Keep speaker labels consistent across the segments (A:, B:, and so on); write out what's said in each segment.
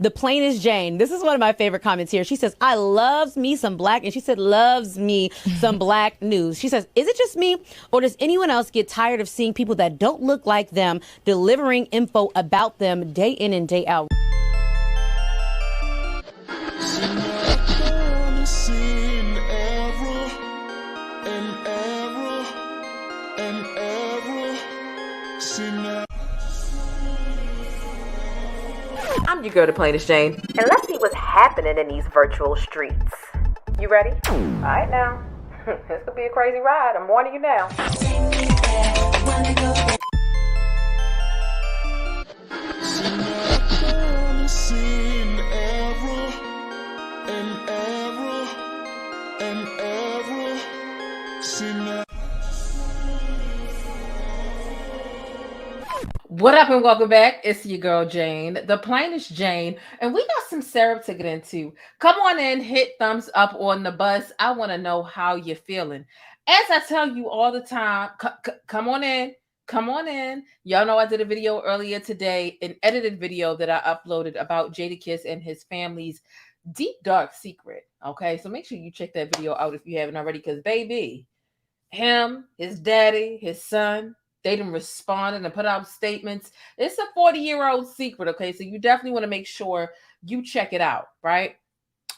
A: The plainest Jane. This is one of my favorite comments here. She says, I loves me some black, and she said loves me some black news. She says, is it just me, or does anyone else get tired of seeing people that don't look like them delivering info about them day in and day out? I'm your girl, thePLAINESTjane, and let's see what's happening in these virtual streets. You ready? All right now. This could be a crazy ride. I'm warning you now. What up and welcome back. It's your girl Jane, the plainest Jane, and we got some syrup to get into. Come on in, hit thumbs up on the bus. I want to know how you're feeling. As I tell you all the time, come on in. Come on in. Y'all know I did a video earlier today, an edited video that I uploaded about Jadakiss and his family's deep, dark secret. Okay, so make sure you check that video out if you haven't already, because baby, him, his daddy, his son, they didn't respond and put out statements. It's a 40-year-old secret, okay? So you definitely want to make sure you check it out, right?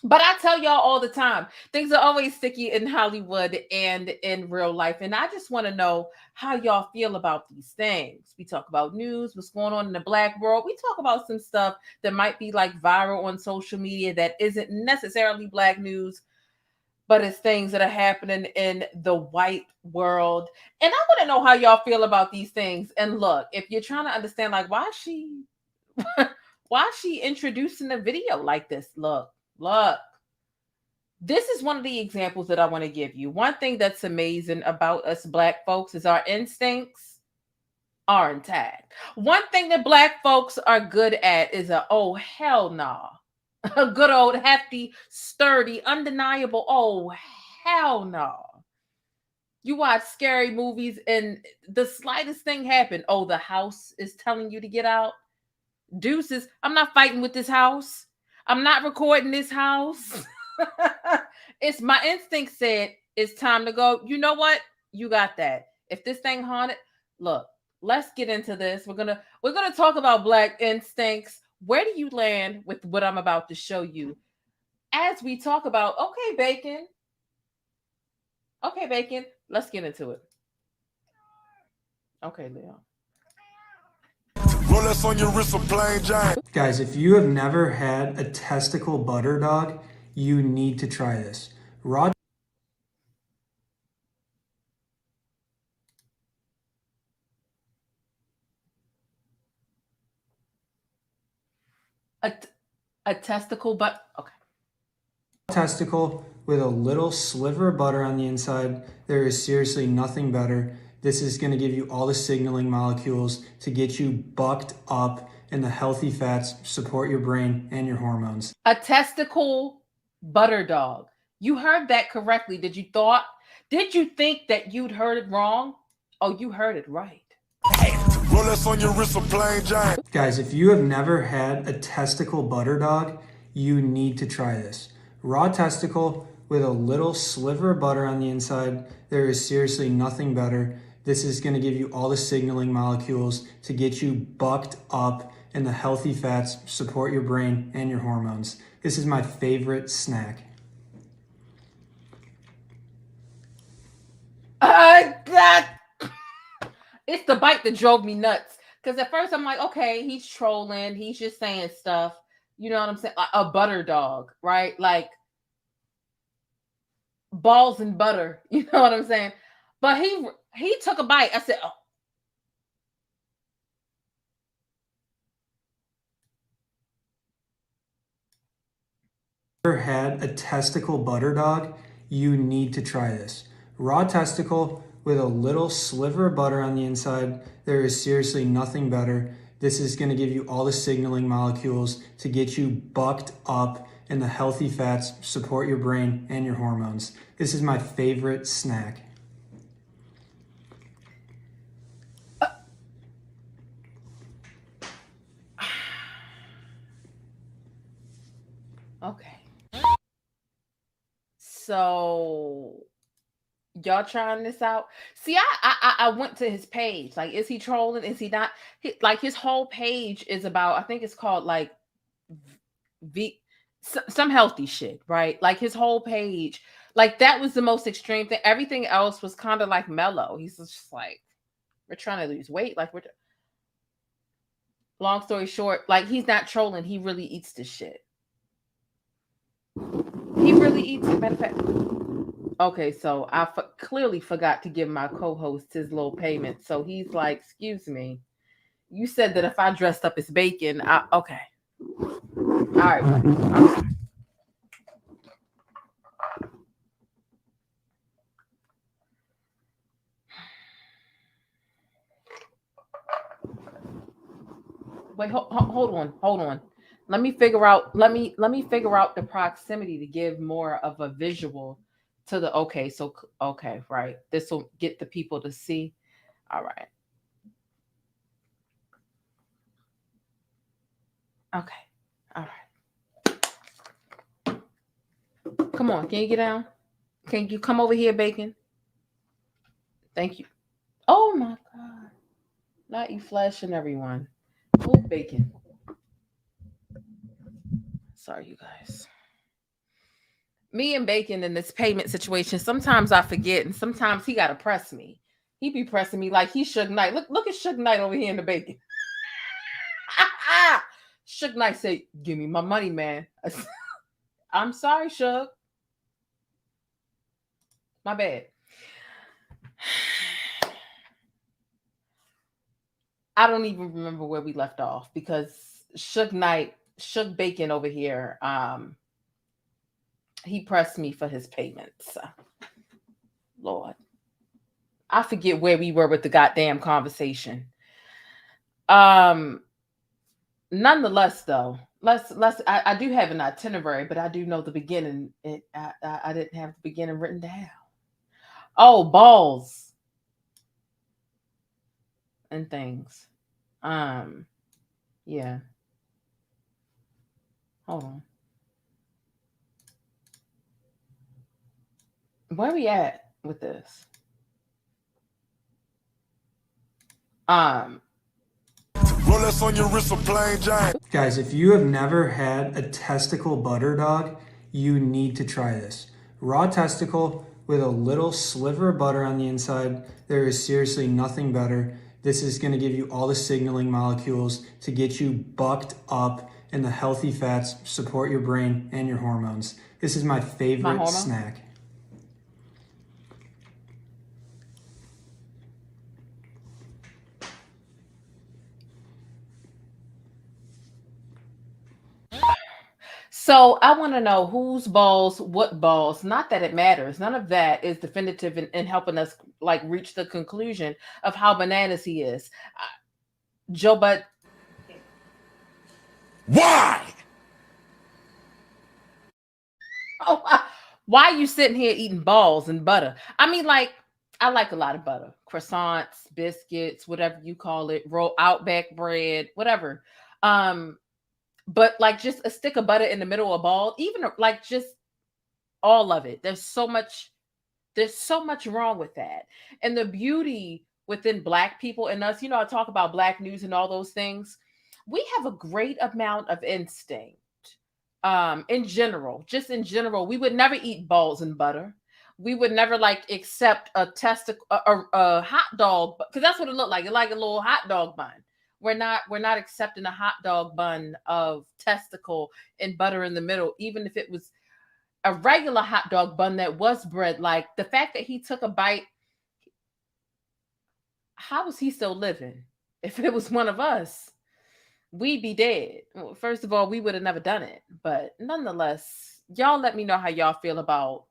A: But I tell y'all all the time, things are always sticky in Hollywood and in real life. And I just want to know how y'all feel about these things. We talk about news, what's going on in the black world. We talk about some stuff that might be like viral on social media that isn't necessarily black news, but it's things that are happening in the white world. And I want to know how y'all feel about these things. And look, if you're trying to understand, like, why is she introducing a video like this? Look, this is one of the examples that I want to give you. One thing that's amazing about us black folks is our instincts are intact. One thing that black folks are good at is oh, hell nah. A good old hefty, sturdy, undeniable, oh, hell no. You watch scary movies and the slightest thing happen. Oh, the house is telling you to get out. Deuces, I'm not fighting with this house. I'm not recording this house. It's my instinct said it's time to go. You know what? You got that. If this thing haunted, look, let's get into this. We're gonna talk about black instincts. Where do you land with what I'm about to show you as we talk about, okay, Bacon, let's get into it. Okay, Leo.
B: Roll us on your wrist, a plain Jane.
C: Guys, if you have never had a testicle butter dog, you need to try this. Raw
A: A testicle, but okay.
C: testicle with a little sliver of butter on the inside. There is seriously nothing better. This is going to give you all the signaling molecules to get you bucked up, and the healthy fats support your brain and your hormones.
A: A testicle butter dog. You heard that correctly. Did you think that you'd heard it wrong? Oh, you heard it right.
B: Roll us on your wrist, a plain Jane.
C: Guys, if you have never had a testicle butter dog, you need to try this. Raw testicle with a little sliver of butter on the inside. There is seriously nothing better. This is going to give you all the signaling molecules to get you bucked up, and the healthy fats support your brain and your hormones. This is my favorite snack.
A: It's the bite that drove me nuts. Because at first I'm like, okay, he's trolling. He's just saying stuff. You know what I'm saying? A butter dog, right? Like balls and butter. You know what I'm saying? But he took a bite. I said, oh.
C: Ever had a testicle butter dog? You need to try this. Raw testicle with a little sliver of butter on the inside. There is seriously nothing better. This is going to give you all the signaling molecules to get you bucked up, and the healthy fats support your brain and your hormones. This is my favorite snack.
A: Okay. So y'all trying this out? See, I went to his page. Like, is he trolling? Is he not? Like, his whole page is about, I think it's called like v some healthy shit, right? Like, his whole page, like, that was the most extreme thing. Everything else was kind of like mellow. He's just like, we're trying to lose weight. Like, we're long story short, like, he's not trolling. He really eats this shit. He really eats it. Matter of fact, okay, so I clearly forgot to give my co-host his little payment. So he's like, "Excuse me, you said that if I dressed up as bacon, okay, all right, I'm sorry." Wait, hold on. Let me figure out. Let me figure out the proximity to give more of a visual to the. Okay, so okay, right. This will get the people to see. All right. Okay. All right. Come on. Can you get down? Can you come over here, bacon? Thank you. Oh my god. Not you flashing everyone. Oh, bacon. Sorry, you guys. Me and Bacon in this payment situation, sometimes I forget, and sometimes he gotta press me. He be pressing me like he Suge Knight. Look at Suge Knight over here in the bacon. Suge Knight say, "Give me my money, man." I'm sorry, Suge. My bad. I don't even remember where we left off because Suge Knight, Suge Bacon over here, he pressed me for his payments. Lord. I forget where we were with the goddamn conversation. Um, Nonetheless, though, let's. I do have an itinerary, but I do know the beginning. I didn't have the beginning written down. Oh, balls and things. Um, yeah. Hold on. Where we at with this? Um,
B: Rolex on your wrist, a plain Jane.
C: Guys, if you have never had a testicle butter dog, you need to try this. Raw testicle with a little sliver of butter on the inside. There is seriously nothing better. This is going to give you all the signaling molecules to get you bucked up in the healthy fats, support your brain and your hormones. This is my favorite snack.
A: So I want to know whose balls, what balls. Not that it matters. None of that is definitive in helping us like reach the conclusion of how bananas he is. Joe Butt.
B: Why?
A: Oh, why are you sitting here eating balls and butter? I mean, like, I like a lot of butter, croissants, biscuits, whatever you call it, roll Outback bread, whatever. Um, but like just a stick of butter in the middle of a ball, even like just all of it. There's so much wrong with that. And the beauty within Black people and us, I talk about Black news and all those things. We have a great amount of instinct. In general, just in general, we would never eat balls and butter. We would never like accept a testicle, a hot dog, because that's what it looked like. It like a little hot dog bun. We're not accepting a hot dog bun of testicle and butter in the middle, even if it was a regular hot dog bun that was bread. Like the fact that he took a bite, how was he still living? If it was one of us, we'd be dead. Well, first of all, we would have never done it. But nonetheless, y'all let me know how y'all feel about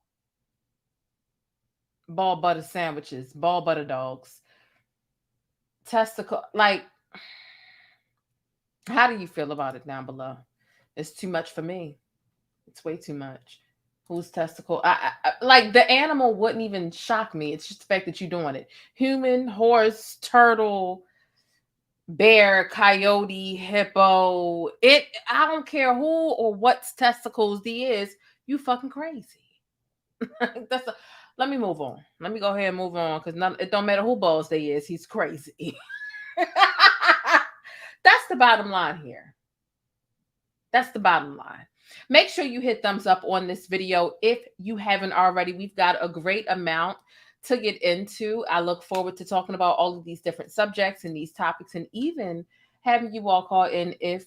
A: ball butter sandwiches, ball butter dogs, testicle. Like, how do you feel about it down below? It's too much for me. It's way too much. Whose testicle? Like the animal wouldn't even shock me. It's just the fact that you're doing it. Human, horse, turtle, bear, coyote, hippo. I don't care who or what's testicles the is, you fucking crazy. That's a, let me move on. Let me go ahead and move on because it don't matter who balls they is, he's crazy. That's the bottom line here. That's the bottom line. Make sure you hit thumbs up on this video if you haven't already. We've got a great amount to get into. I look forward to talking about all of these different subjects and these topics, and even having you all call in if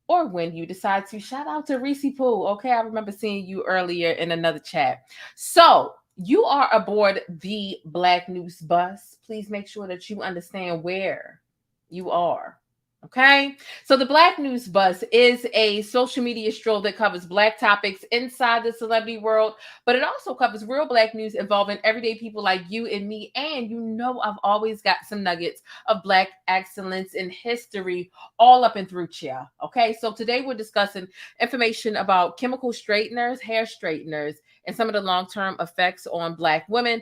A: or when you decide to. Shout out to Reese Poo. Okay, I remember seeing you earlier in another chat. So you are aboard the Black News bus. Please make sure that you understand where you are. Okay, so the Black News Bus is a social media stroll that covers Black topics inside the celebrity world, but it also covers real Black news involving everyday people like you and me. And you know, I've always got some nuggets of Black excellence in history all up and through here. Okay, so today we're discussing information about chemical straighteners, hair straighteners, and some of the long-term effects on Black women,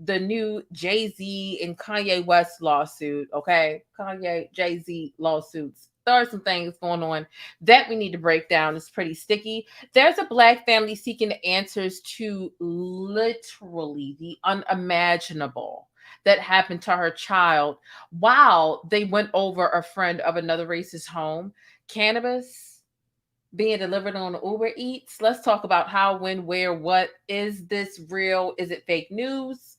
A: the new Jay-Z and Kanye West lawsuit. Okay, Kanye, Jay-Z lawsuits. There are some things going on that we need to break down. It's pretty sticky. There's a Black family seeking answers to literally the unimaginable that happened to her child while they went over a friend of another race's home. Cannabis being delivered on UberEats. Let's talk about how, when, where, what. Is this real? Is it fake news?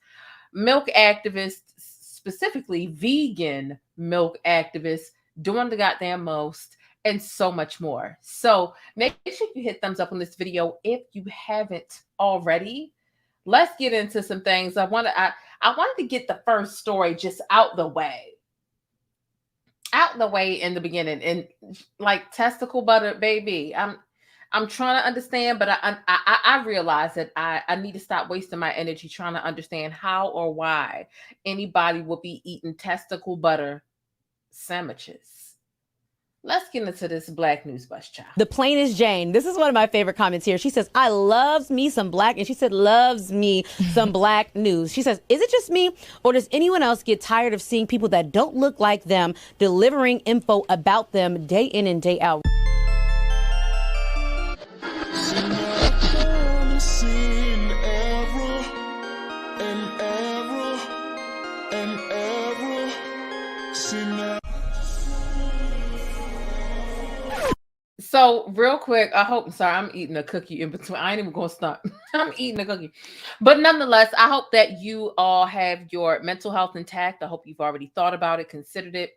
A: Milk activists, specifically vegan milk activists, doing the goddamn most, and so much more. So make sure you hit thumbs up on this video if you haven't already. Let's get into some things. I wanted to get the first story just out the way in the beginning. And like testicle butter, baby, I'm trying to understand, but I realize that I need to stop wasting my energy trying to understand how or why anybody would be eating testicle butter sandwiches. Let's get into this Black News Bus, child.
D: thePLAINESTjane. This is one of my favorite comments here. She says, I loves me some Black, and she said loves me some Black news. She says, is it just me, or does anyone else get tired of seeing people that don't look like them delivering info about them day in and day out?
A: So real quick, I'm eating a cookie in between. I ain't even gonna stop. I'm eating a cookie. But nonetheless, I hope that you all have your mental health intact. I hope you've already thought about it, considered it,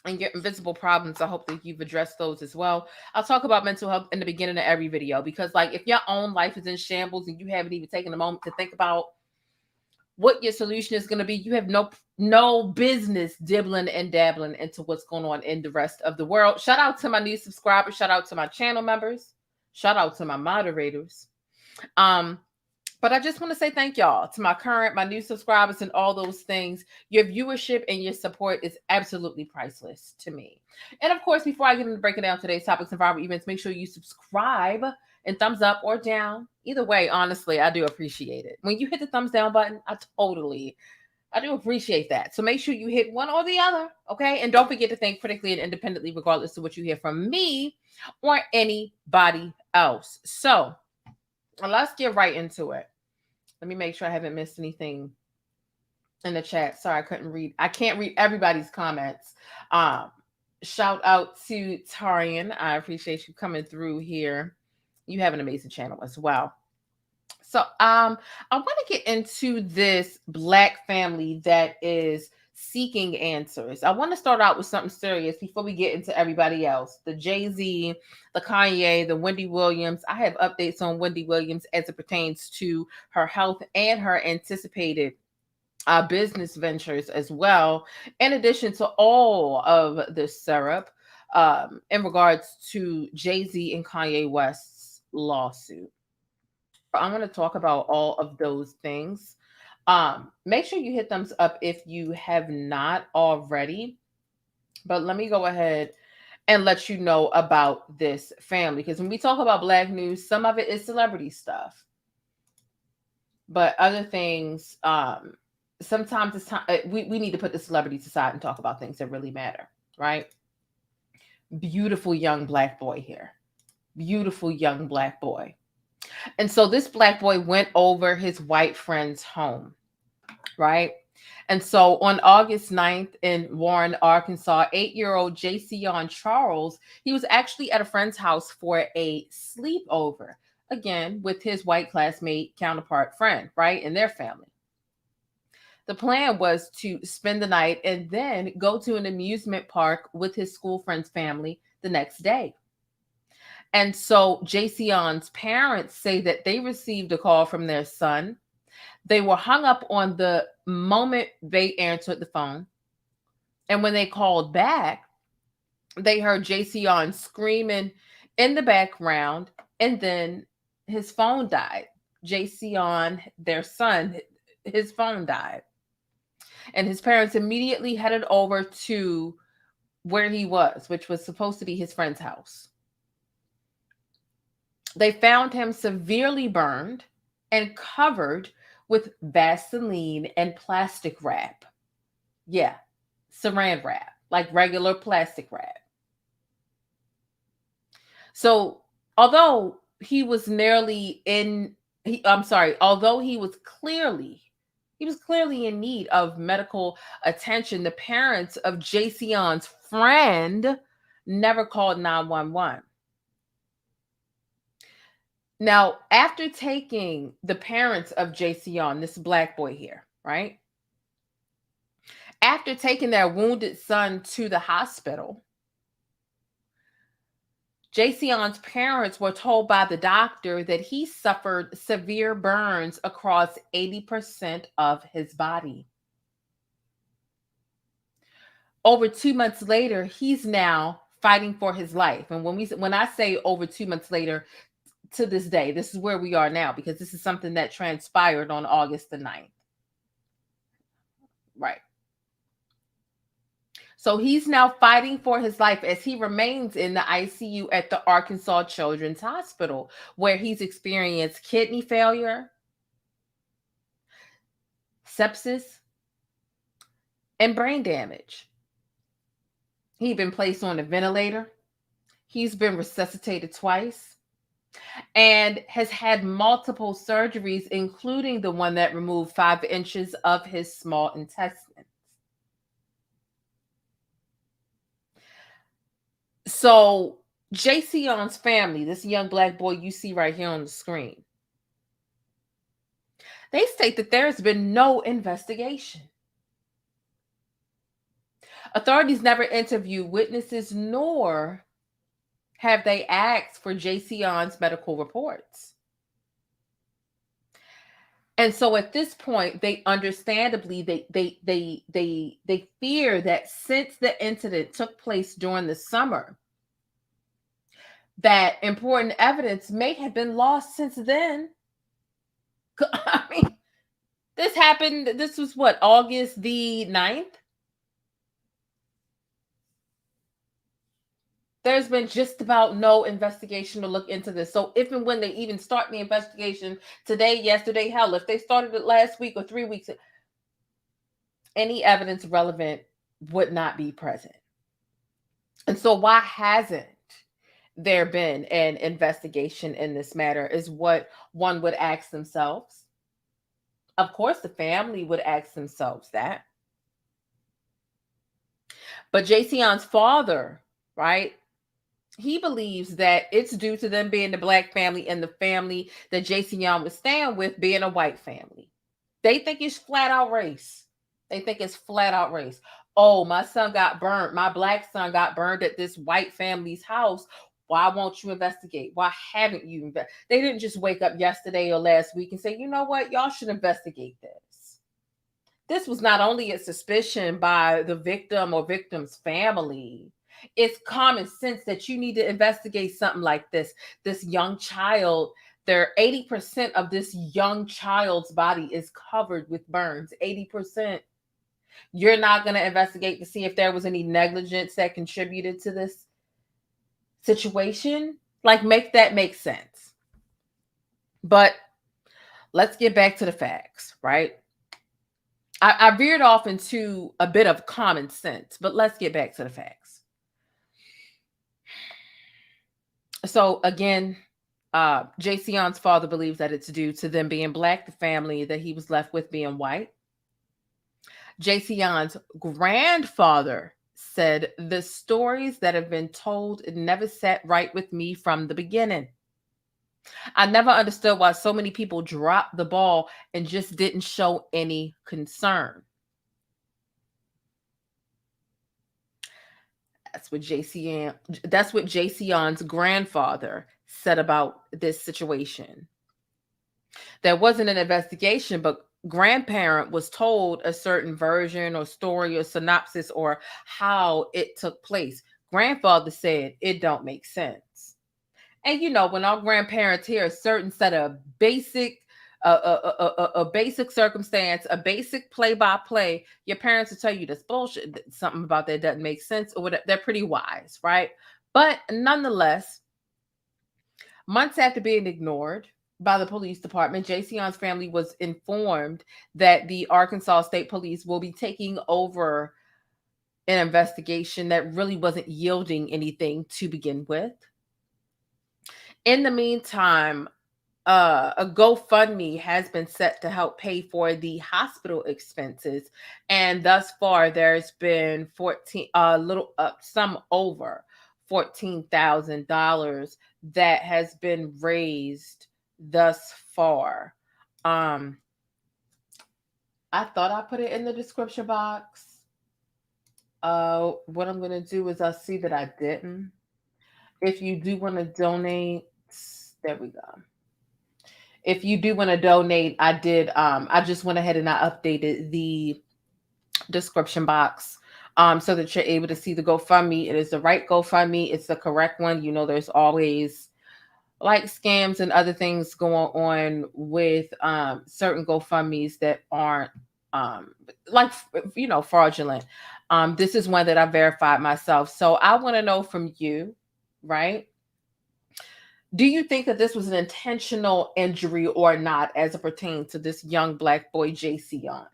A: and your invisible problems. I hope that you've addressed those as well. I'll talk about mental health in the beginning of every video, because like if your own life is in shambles and you haven't even taken a moment to think about what your solution is going to be, you have no business dibbling and dabbling into what's going on in the rest of the world. Shout out to my new subscribers. Shout out to my channel members. Shout out to my moderators. But I just want to say thank y'all to my new subscribers and all those things. Your viewership and your support is absolutely priceless to me. And of course, before I get into breaking down today's topics and viral events, make sure you subscribe and thumbs up or down. Either way, honestly, I do appreciate it. When you hit the thumbs down button, I do appreciate that. So make sure you hit one or the other, okay? And don't forget to think critically and independently, regardless of what you hear from me or anybody else. So let's get right into it. Let me make sure I haven't missed anything in the chat. Sorry, I can't read everybody's comments. Shout out to Tarian. I appreciate you coming through here. You have an amazing channel as well. So I want to get into this Black family that is seeking answers. I want to start out with something serious before we get into everybody else. The Jay-Z, the Kanye, the Wendy Williams. I have updates on Wendy Williams as it pertains to her health and her anticipated business ventures as well, in addition to all of the syrup in regards to Jay-Z and Kanye West's lawsuit. I'm going to talk about all of those things. Make sure you hit thumbs up if you have not already. But let me go ahead and let you know about this family, because when we talk about Black news, some of it is celebrity stuff, but other things, sometimes it's time we need to put the celebrities aside and talk about things that really matter. right? Beautiful young black boy here. Beautiful young black boy. And so this black boy went over his white friend's home, right? And so on August 9th in Warren, Arkansas, 8-year-old Jayceon Charles, he was actually at a friend's house for a sleepover, again, with his white classmate counterpart friend, right? And their family. The plan was to spend the night and then go to an amusement park with his school friend's family the next day. And so Jayceon's parents say that they received a call from their son. They were hung up on the moment they answered the phone. And when they called back, they heard Jayceon screaming in the background, and then his phone died. Jayceon, their son, his phone died. And his parents immediately headed over to where he was, which was supposed to be his friend's house. They found him severely burned and covered with Vaseline and plastic wrap. Yeah, saran wrap, like regular plastic wrap. So, although he was although he was clearly in need of medical attention, the parents of Jayceon's friend never called 911. Now, after taking the parents of Jayceon, this black boy here, right? After taking their wounded son to the hospital, Jayceon's parents were told by the doctor that he suffered severe burns across 80% of his body. Over 2 months later, he's now fighting for his life. And when I say over 2 months later, to this day, this is where we are now, because this is something that transpired on August the 9th. Right. So he's now fighting for his life as he remains in the ICU at the Arkansas Children's Hospital, where he's experienced kidney failure, sepsis, and brain damage. He's been placed on a ventilator. He's been resuscitated twice and has had multiple surgeries, including the one that removed 5 inches of his small intestines. So Jayceon's family, this young black boy you see right here on the screen, they state that there has been no investigation. Authorities never interviewed witnesses, nor have they asked for Jayceon's medical reports. And so at this point, they understandably they fear that since the incident took place during the summer, that important evidence may have been lost since then. I mean, this happened, this was what, August the 9th? There's been just about no investigation to look into this. So if and when they even start the investigation today, yesterday, hell, if they started it last week or 3 weeks, any evidence relevant would not be present. And so why hasn't there been an investigation in this matter is what one would ask themselves. Of course, the family would ask themselves that. But Jayceon's father, right? He believes that it's due to them being the black family and the family that Jayceon was staying with being a white family. They think it's flat out race. They think it's flat out race. Oh, my son got burned. My black son got burned at this white family's house. Why won't you investigate? Why haven't you? They didn't just wake up yesterday or last week and say, you know what? Y'all should investigate this. This was not only a suspicion by the victim or victim's family. It's common sense that you need to investigate something like this. This young child, 80% of this young child's body is covered with burns. 80%. You're not going to investigate to see if there was any negligence that contributed to this situation? Like, make that make sense. But let's get back to the facts, right? I veered off into a bit of common sense, but let's get back to the facts. So again, Jayceon's father believes that it's due to them being black, the family that he was left with being white. Jayceon's grandfather said, the stories that have been told never sat right with me from the beginning. I never understood why so many people dropped the ball and just didn't show any concern. That's what Jayceon's grandfather said about this situation. There wasn't an investigation, but grandparent was told a certain version or story or synopsis or how it took place. Grandfather said it don't make sense. And you know, when our grandparents hear a certain set of basic a basic circumstance, a basic play-by-play, your parents will tell you this bullshit, something about that doesn't make sense, or whatever. They're pretty wise, right? But nonetheless, months after being ignored by the police department, Jayceon's family was informed that the Arkansas State Police will be taking over an investigation that really wasn't yielding anything to begin with. In the meantime, a GoFundMe has been set to help pay for the hospital expenses, and thus far there's been some over $14,000 that has been raised thus far. I thought I put it in the description box. What I'm gonna do is I'll see that I didn't. If you do want to donate, there we go. If you do want to donate, I did. I just went ahead and I updated the description box so that you're able to see the GoFundMe. It is the right GoFundMe. It's the correct one. You know, there's always like scams and other things going on with certain GoFundMes that aren't like, you know, fraudulent. This is one that I verified myself. So I want to know from you, right? Do you think that this was an intentional injury or not as it pertains to this young black boy, Jayceon?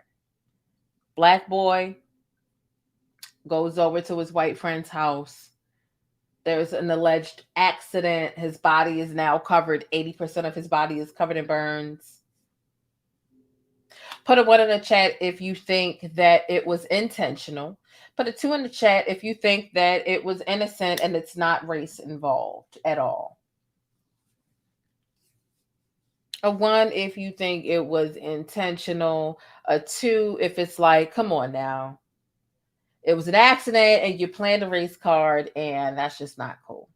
A: Black boy goes over to his white friend's house. There's an alleged accident. His body is now covered. 80% of his body is covered in burns. Put a 1 in the chat if you think that it was intentional. Put a 2 in the chat if you think that it was innocent and it's not race involved at all. A 1 if you think it was intentional. A 2 if it's like, come on now. It was an accident and you planned a race card and that's just not cool.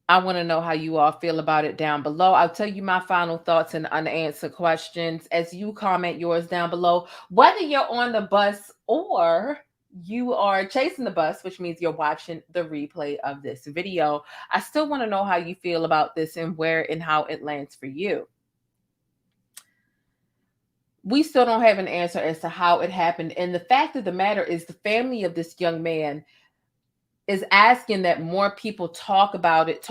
A: I want to know how you all feel about it down below. I'll tell you my final thoughts and unanswered questions as you comment yours down below. Whether you're on the bus or you are chasing the bus, which means you're watching the replay of this video, I still want to know how you feel about this and where and how it lands for you. We still don't have an answer as to how it happened. And the fact of the matter is the family of this young man is asking that more people talk about it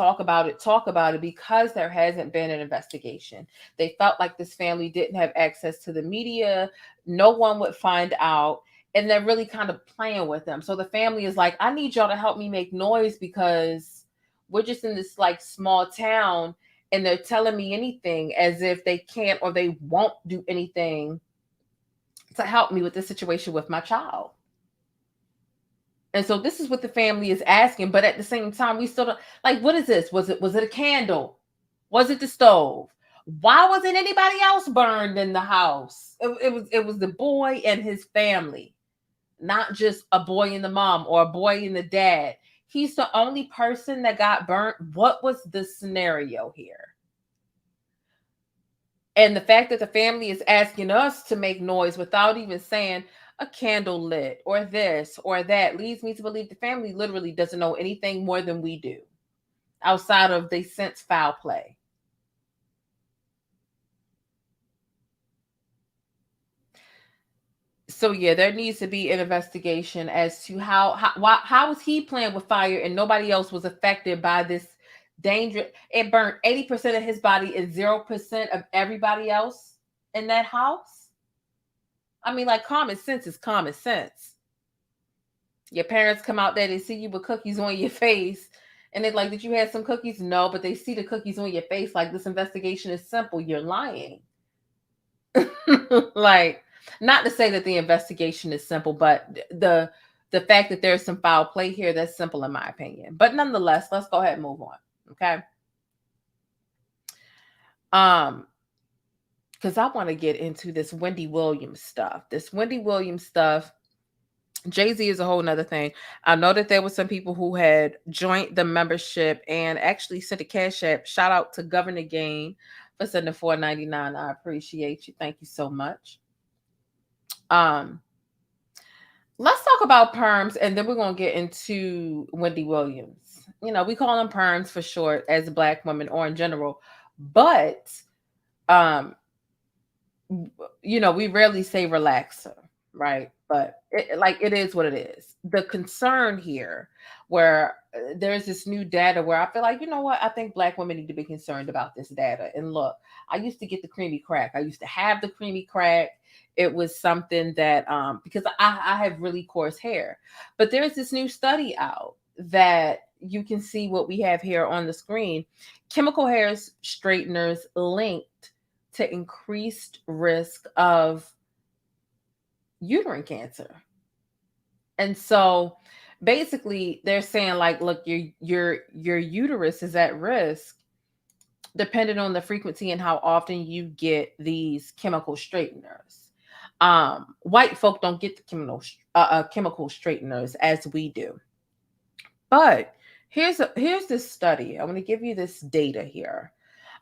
A: because there hasn't been an investigation. They felt like this family didn't have access to the media. No one would find out. And they're really kind of playing with them. So the family is like, I need y'all to help me make noise because we're just in this like small town and they're telling me anything as if they can't or they won't do anything to help me with this situation with my child. And so this is what the family is asking. But at the same time, we still don't like, what is this? Was it a candle? Was it the stove? Why wasn't anybody else burned in the house? It was the boy and his family, not just a boy and the mom or a boy and the dad. He's the only person that got burnt. What was the scenario here? And the fact that the family is asking us to make noise without even saying a candle lit or this or that leads me to believe the family literally doesn't know anything more than we do outside of they sense foul play. So yeah, there needs to be an investigation as to how is he playing with fire and nobody else was affected by this dangerous. It burned 80% of his body and 0% of everybody else in that house. I mean, like, common sense is common sense. Your parents come out there, they see you with cookies on your face, and they're like, "Did you have some cookies?" No, but they see the cookies on your face. Like, this investigation is simple. You're lying. Like, not to say that the investigation is simple, but the fact that there's some foul play here, that's simple in my opinion. But nonetheless, let's go ahead and move on. Okay. Because I want to get into this Wendy Williams stuff. This Wendy Williams stuff. Jay-Z is a whole nother thing. I know that there were some people who had joined the membership and actually sent a cash app. Shout out to Governor Gain for sending $4.99. I appreciate you. Thank you so much. Let's talk about Perms, and then we're going to get into Wendy Williams. You know, we call them Perms for short as Black women or in general, but you know, we rarely say relaxer, right? But it is what it is. The concern here, where there's this new data where I feel like, you know what, I think Black women need to be concerned about this data. And look, I used to get the creamy crack. I used to have the creamy crack. It was something that because I have really coarse hair, but there's this new study out that you can see what we have here on the screen. Chemical hair straighteners linked to increased risk of uterine cancer. And so basically they're saying, like, look, your uterus is at risk depending on the frequency and how often you get these chemical straighteners. White folk don't get the chemical straighteners as we do. But here's this study. I'm going to give you this data here.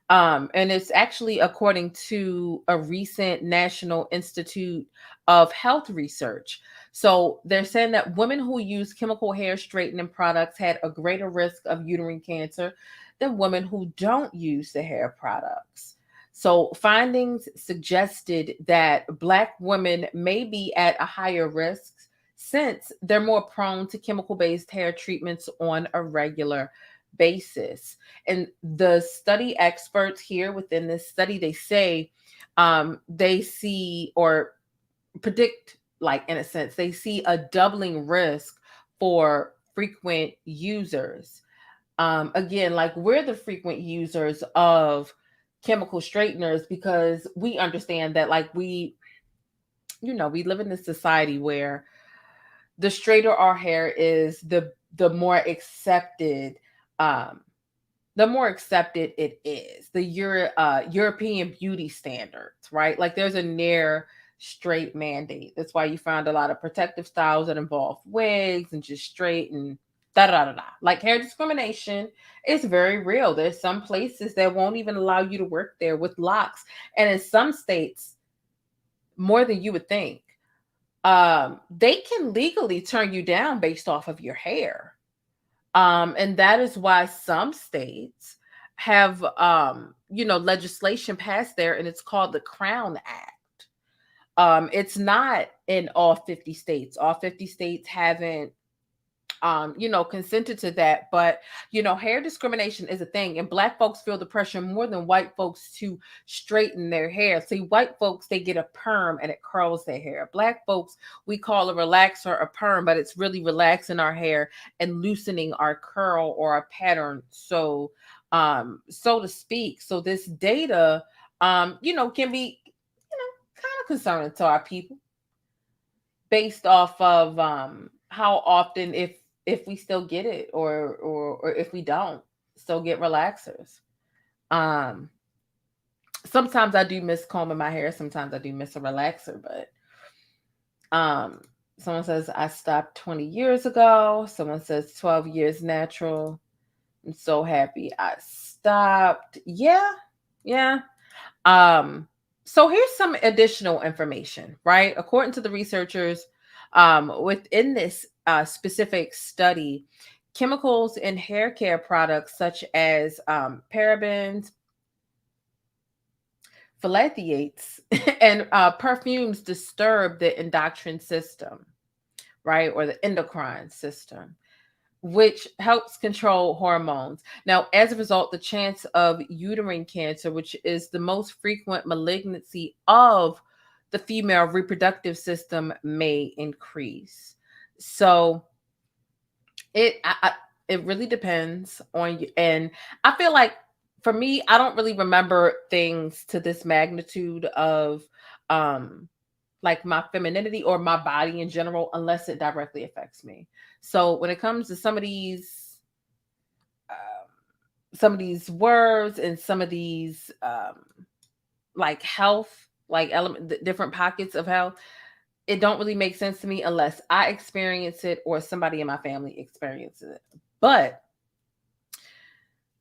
A: And it's actually according to a recent National Institute of Health research. So they're saying that women who use chemical hair straightening products had a greater risk of uterine cancer than women who don't use the hair products. So findings suggested that Black women may be at a higher risk since they're more prone to chemical-based hair treatments on a regular basis. And the study experts here within this study, they say they see or predict, like, in a sense, they see a doubling risk for frequent users. Again, like, we're the frequent users of chemical straighteners because we understand that, like, we live in this society where the straighter our hair is, the more accepted it is. The European beauty standards, right? Like, there's a near straight mandate. That's why you find a lot of protective styles that involve wigs and just straight and da da da da. Like, hair discrimination is very real. There's some places that won't even allow you to work there with locks, and in some states, more than you would think, they can legally turn you down based off of your hair. And that is why some states have, legislation passed there, and it's called the Crown Act. It's not in all 50 states. All 50 states haven't, consented to that. But, hair discrimination is a thing, and Black folks feel the pressure more than white folks to straighten their hair. See, white folks, they get a perm and it curls their hair. Black folks, we call a relaxer a perm, but it's really relaxing our hair and loosening our curl or our pattern, so to speak. So this data, can be, kind of concerning to our people based off of how often, if we still get it, or if we don't still get relaxers. Sometimes I do miss combing my hair. Sometimes I do miss a relaxer, but someone says I stopped 20 years ago. Someone says 12 years natural. I'm so happy I stopped. Yeah. So here's some additional information, right? According to the researchers, within this specific study, chemicals in hair care products such as parabens, phthalates, and perfumes disturb the endocrine system, right? Or the endocrine system, which helps control hormones. Now, as a result, the chance of uterine cancer, which is the most frequent malignancy of the female reproductive system, may increase. So it really depends on you. And I feel like for me, I don't really remember things to this magnitude of like my femininity or my body in general unless it directly affects me. So when it comes to some of these words and some of these like health, like different pockets of health, it don't really make sense to me unless I experience it or somebody in my family experiences it. But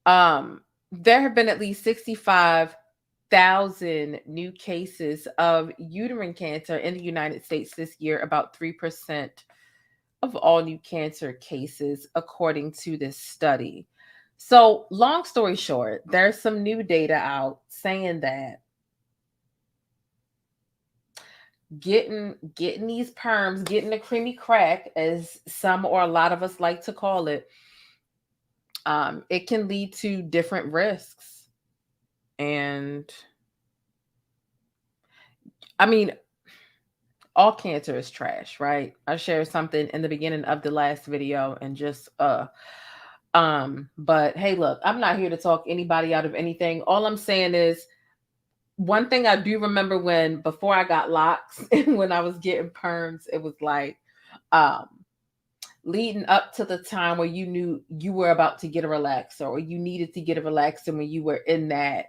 A: there have been at least 65,000 new cases of uterine cancer in the United States this year, about 3% of all new cancer cases, according to this study. So, long story short, there's some new data out saying that getting these perms, getting the creamy crack, as some or a lot of us like to call it, it can lead to different risks. And I mean, all cancer is trash, right? I shared something in the beginning of the last video and just but hey, look, I'm not here to talk anybody out of anything. All I'm saying is, one thing I do remember, when before I got locks and when I was getting perms, it was like leading up to the time where you knew you were about to get a relaxer or you needed to get a relaxer when you were in that,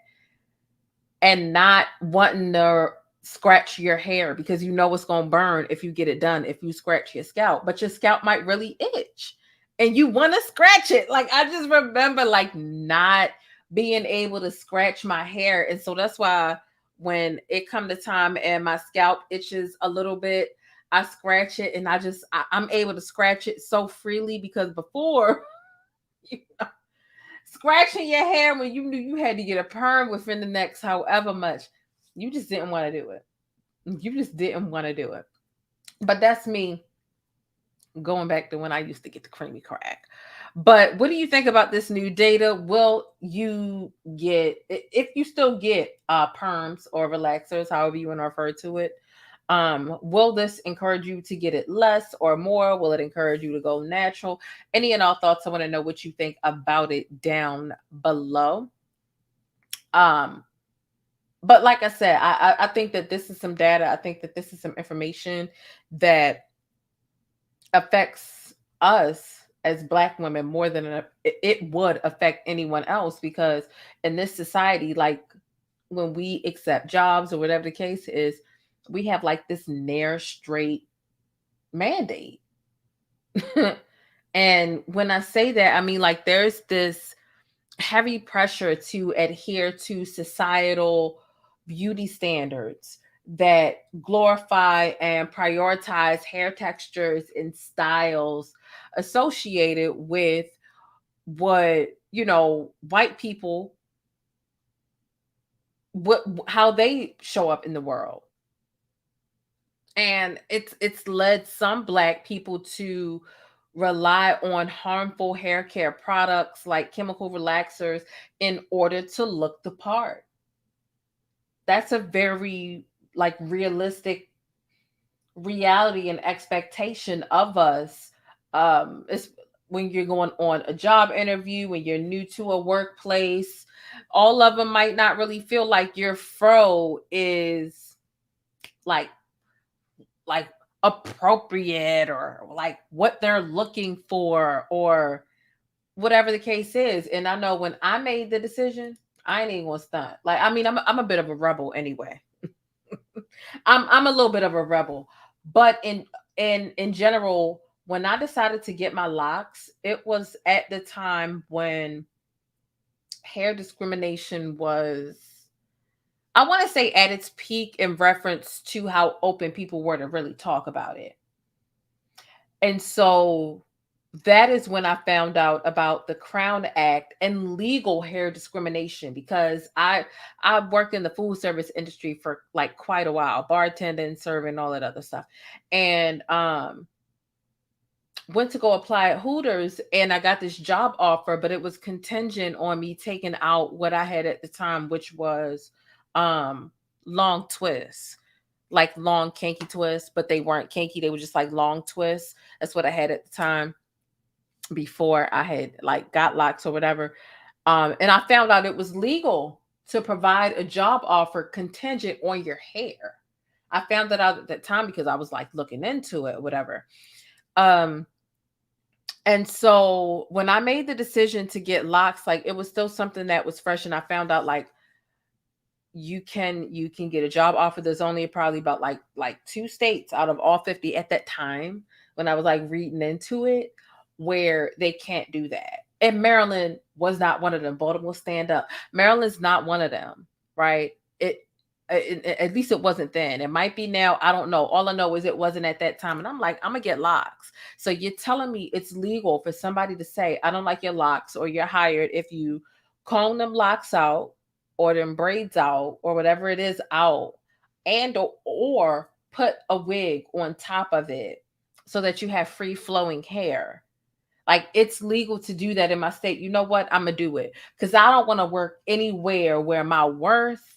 A: and not wanting to scratch your hair because you know it's going to burn if you get it done, if you scratch your scalp, but your scalp might really itch and you want to scratch it. Like, I just remember like not being able to scratch my hair. And so that's why when it come to time and my scalp itches a little bit, I scratch it, and I'm able to scratch it so freely, because before, you know, scratching your hair when you knew you had to get a perm within the next however much, you just didn't want to do it. You just didn't want to do it. But that's me going back to when I used to get the creamy crack. But what do you think about this new data? Will you get, if you still get perms or relaxers, however you want to refer to it, will this encourage you to get it less or more? Will it encourage you to go natural? Any and all thoughts, I want to know what you think about it down below. But like I said, I think that this is some data. I think that this is some information that affects us as Black women more than it would affect anyone else, because in this society, like when we accept jobs or whatever the case is, we have like this near straight mandate. And when I say that, I mean, like, there's this heavy pressure to adhere to societal beauty standards that glorify and prioritize hair textures and styles associated with what, you know, white people, how they show up in the world. And it's led some Black people to rely on harmful hair care products like chemical relaxers in order to look the part. That's a very like realistic reality and expectation of us. It's when you're going on a job interview, when you're new to a workplace, all of them might not really feel like your fro is like appropriate or like what they're looking for or whatever the case is. And I know when I made the decision, I ain't even gonna stunt. Like, I mean, I'm a bit of a rebel anyway. I'm a little bit of a rebel, but in general, when I decided to get my locks, it was at the time when hair discrimination was, I want to say, at its peak in reference to how open people were to really talk about it. And so that is when I found out about the Crown Act and legal hair discrimination, because I worked in the food service industry for like quite a while, bartending, serving, all that other stuff. And went to go apply at Hooters, and I got this job offer, but it was contingent on me taking out what I had at the time, which was um long twists, like long kinky twists, but they weren't kinky, they were just like long twists. That's what I had at the time before I had like got locks or whatever. And I found out it was legal to provide a job offer contingent on your hair. I found that out at that time because I was like looking into it, whatever. Um, and so when I made the decision to get locks, like it was still something that was fresh, and I found out like you can get a job offer. There's only probably about like 2 states out of all 50 at that time when I was like reading into it where they can't do that. And Maryland was not one of them. Baltimore, stand up. Maryland's not one of them, right? At least it wasn't then. It might be now. I don't know. All I know is it wasn't at that time. And I'm like, I'm gonna get locks. So you're telling me it's legal for somebody to say, I don't like your locks, or you're hired if you comb them locks out or them braids out or whatever it is out, and or put a wig on top of it so that you have free flowing hair. Like it's legal to do that in my state. You know what? I'm gonna do it because I don't want to work anywhere where my worth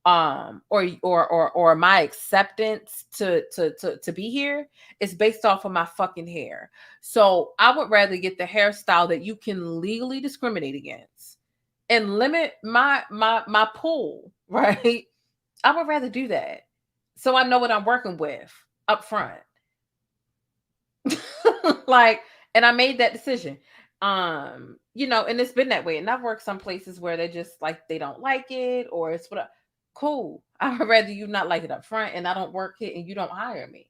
A: or my acceptance to be here is based off of my fucking hair. So I would rather get the hairstyle that you can legally discriminate against and limit my pool, right? I would rather do that so I know what I'm working with up front. Like, and I made that decision. And it's been that way. And I've worked some places where they just like they don't like it, or it's what cool. I would rather you not like it up front and I don't work it and you don't hire me.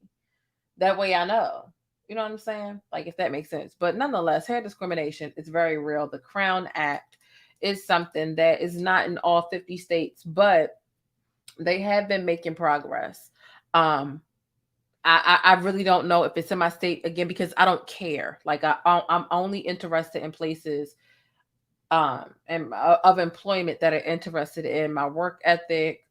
A: That way I know. You know what I'm saying? Like if that makes sense. But nonetheless, hair discrimination is very real. The Crown Act is something that is not in all 50 states, but they have been making progress. I really don't know if it's in my state again because I don't care. Like I'm only interested in places and of employment that are interested in my work ethic,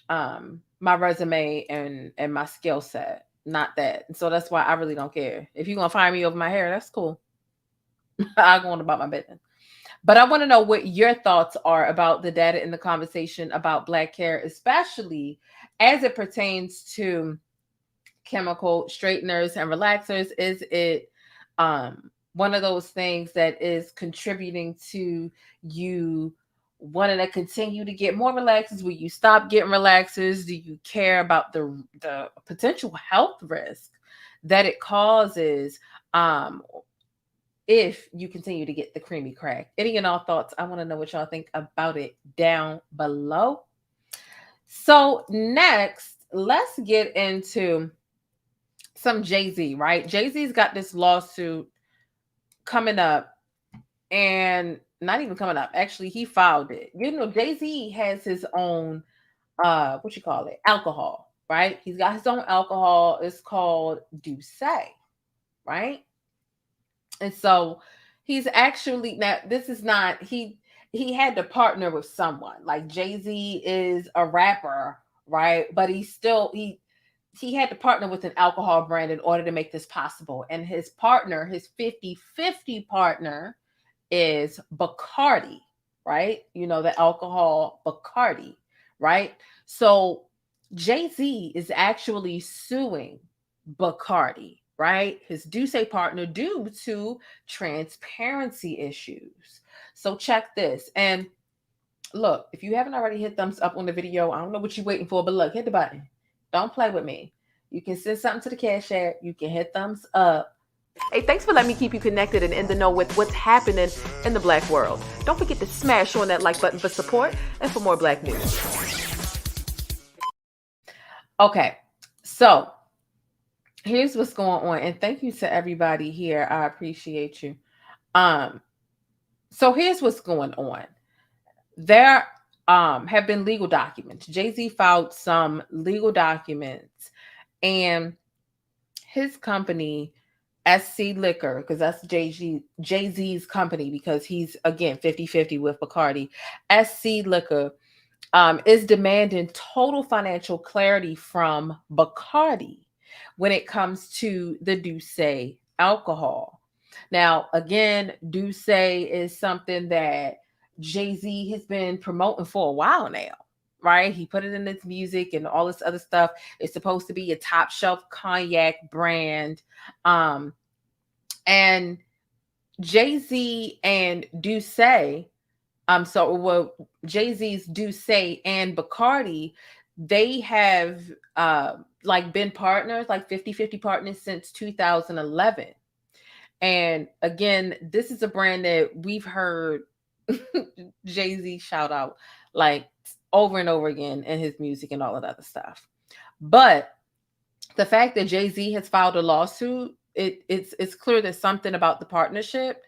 A: my resume, and my skill set. Not that. And so that's why I really don't care. If you're gonna fire me over my hair, that's cool. I'll go on about my business. But I want to know what your thoughts are about the data in the conversation about Black hair, especially as it pertains to chemical straighteners and relaxers. Is it one of those things that is contributing to you wanting to continue to get more relaxers? Will you stop getting relaxers? Do you care about the potential health risk that it causes if you continue to get the creamy crack? Any and all thoughts? I want to know what y'all think about it down below. So next, let's get into some Jay-Z, right? Jay-Z's got this lawsuit coming up, and not even coming up. Actually, he filed it. Jay-Z has his own alcohol, right? He's got his own alcohol. It's called DUsse, right? And so he's actually, now this is not, he had to partner with someone. Like Jay-Z is a rapper, right? But he had to partner with an alcohol brand in order to make this possible. And his partner, his 50-50 partner, is Bacardi, right? The alcohol Bacardi, right? So Jay-Z is actually suing Bacardi, right? His DUsse partner, due to transparency issues. So check this. And look, if you haven't already hit thumbs up on the video, I don't know what you're waiting for, but look, hit the button. Don't play with me. You can send something to the Cash App. You can hit thumbs up. Hey, thanks for letting me keep you connected and in the know with what's happening in the Black world. Don't forget to smash on that like button for support and for more Black news. Okay, so here's what's going on. And thank you to everybody here. I appreciate you. So here's what's going on. There have been legal documents. Jay-Z filed some legal documents, and his company, SC Liquor, because that's Jay-Z's company, because he's, again, 50-50 with Bacardi. SC Liquor is demanding total financial clarity from Bacardi when it comes to the DUsse alcohol. Now, again, DUsse is something that Jay-Z has been promoting for a while now, right? He put it in his music and all this other stuff. It's supposed to be a top shelf cognac brand. And Jay-Z and DUsse, Jay-Z's DUsse and Bacardi, they have like been partners, like 50-50 partners since 2011. And again, this is a brand that we've heard Jay-Z shout out like over and over again in his music and all of that other stuff. But the fact that Jay-Z has filed a lawsuit, it's clear that something about the partnership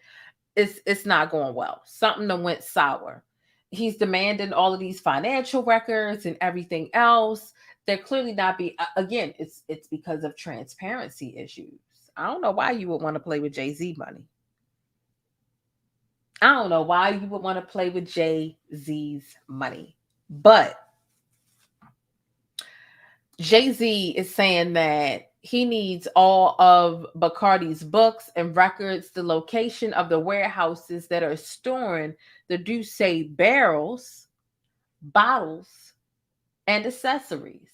A: it's not going well. Something that went sour. He's demanding all of these financial records and everything else. They're clearly not again, it's because of transparency issues. I don't know why you would want to play with Jay-Z money. I don't know why you would want to play with Jay-Z's money. But Jay-Z is saying that he needs all of Bacardi's books and records, the location of the warehouses that are storing the DUsse barrels, bottles, and accessories,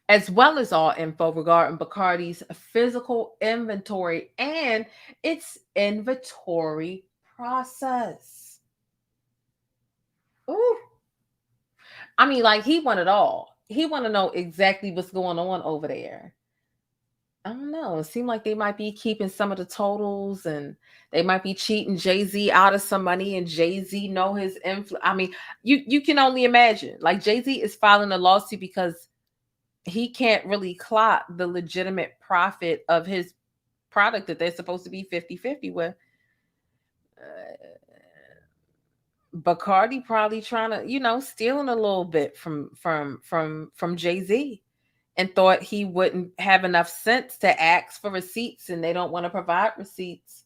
A: as well as all info regarding Bacardi's physical inventory and its inventory process. Ooh. I mean, like, he want it all. He want to know exactly what's going on over there. I don't know. It seemed like they might be keeping some of the totals and they might be cheating Jay-Z out of some money, and Jay-Z know his influence. I mean, you can only imagine. Like, Jay-Z is filing a lawsuit because he can't really clock the legitimate profit of his product that they're supposed to be 50-50 with. Bacardi probably trying to, stealing a little bit from Jay-Z, and thought he wouldn't have enough sense to ask for receipts, and they don't want to provide receipts.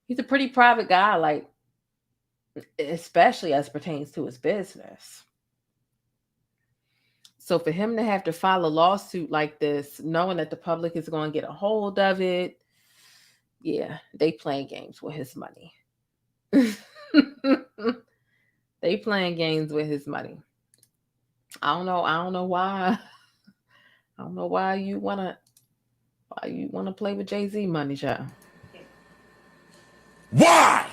A: He's a pretty private guy, like, especially as pertains to his business. So for him to have to file a lawsuit like this, knowing that the public is going to get a hold of it, yeah, they playing games with his money. They playing games with his money. I don't know why. I don't know why you wanna play with Jay-Z money, child.
B: Why?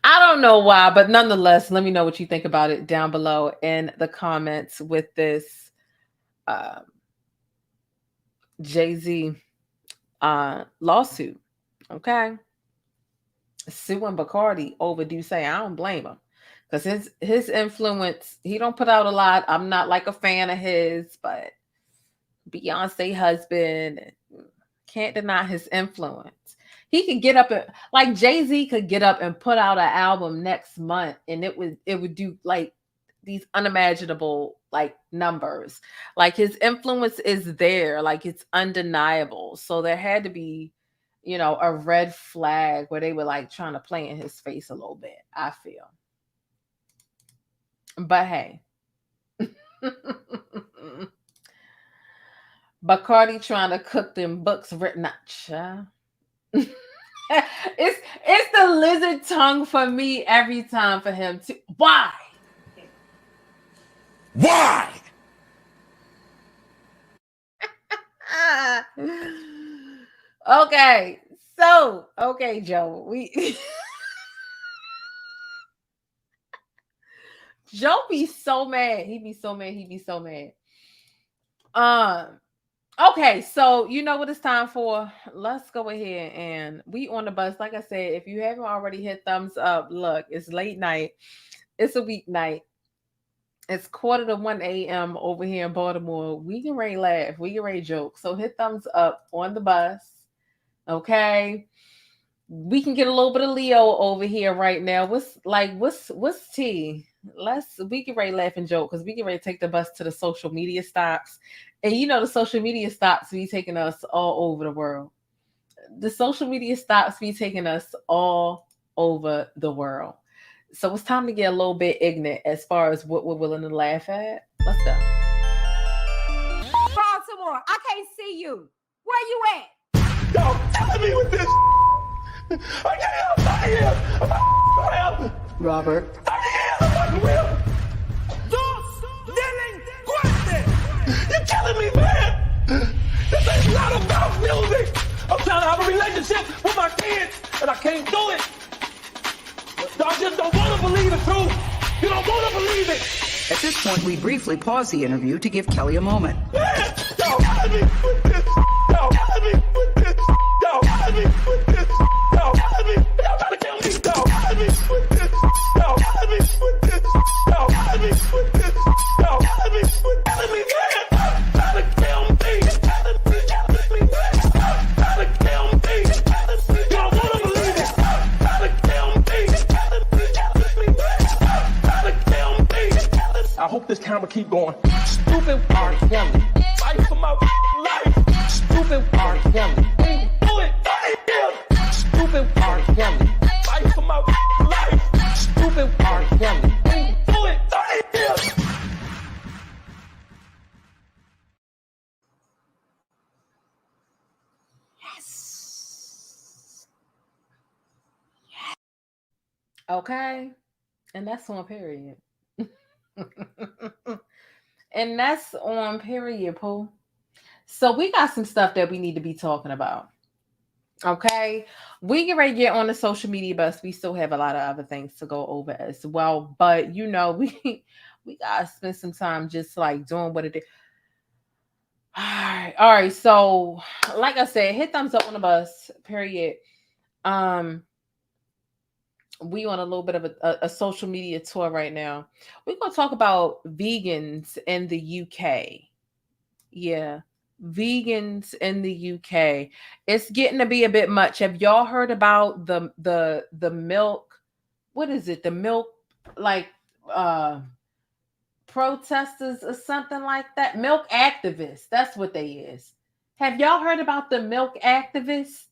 A: I don't know why, but nonetheless, let me know what you think about it down below in the comments with this Jay-Z lawsuit. Okay, suing Bacardi over DUsse. I don't blame him, because his influence, he don't put out a lot. I'm not like a fan of his, but Beyonce husband, can't deny his influence. He could get up and, like, Jay-Z could get up and put out an album next month, and it would do like these unimaginable like numbers. Like, his influence is there, like, it's undeniable. So there had to be, a red flag where they were like trying to play in his face a little bit, I feel. But hey. Bacardi trying to cook them books written out, child. It's the lizard tongue for me every time for him too. Why?
B: Why?
A: Okay, so Joe, Joe be so mad. He be so mad. Okay, so you know what it's time for? Let's go ahead and we on the bus. Like I said, if you haven't already hit thumbs up, look, it's late night. It's a weeknight. It's 1:45 a.m. over here in Baltimore. We can ready laugh. We can ready joke. So hit thumbs up on the bus. Okay. We can get a little bit of Leo over here right now. What's tea? We can ready laugh and joke, because we can ready take the bus to the social media stops. And the social media stops be taking us all over the world. The social media stops be taking us all over the world. So it's time to get a little bit ignorant as far as what we're willing to laugh at. Let's go.
E: door. I can't see you. Where you at?
F: Y'all killing me with this. I can't help. I'm here.
G: Robert.
F: I'm here. I'm real. DUsse, delinquente. You're killing me, man. This ain't not about music. I'm trying to have a relationship with my kids, and I can't do it. Y'all just don't want to believe the truth. You don't want to believe it.
G: At this point, we briefly pause the interview to give Kelly a moment.
F: Man, y'all killing me with this. Y'all killing me with this. Y'all killing me with this. Y'all killing me. Y'all trying to kill me. Y'all killing me with this. Y'all killing me with this. Y'all killing me with this. Y'all killing me with killing me, man. Trying to kill me. Killing me, man. Trying to kill me. Y'all wanna believe it? Trying to kill me. Killing me, man. Trying to kill me. I hope this camera keep going. Stupid R. Kelly. Fight for my life. Stupid R. Kelly. Do it. Stupid R. Kelly. Fight for my life. Stupid R. Kelly. Do it.
A: Okay. And that's on period. And that's on period, Pooh. So we got some stuff that we need to be talking about. Okay. We get ready to get on the social media bus. We still have a lot of other things to go over as well. But we gotta spend some time just like doing what it is. All right. So like I said, hit thumbs up on the bus, period. We on a little bit of a social media tour right now. We're going to talk about vegans in the UK. Yeah, vegans in the UK. It's getting to be a bit much. Have y'all heard about the milk? What is it? The milk like protesters or something like that? Milk activists. That's what they is. Have y'all heard about the milk activists?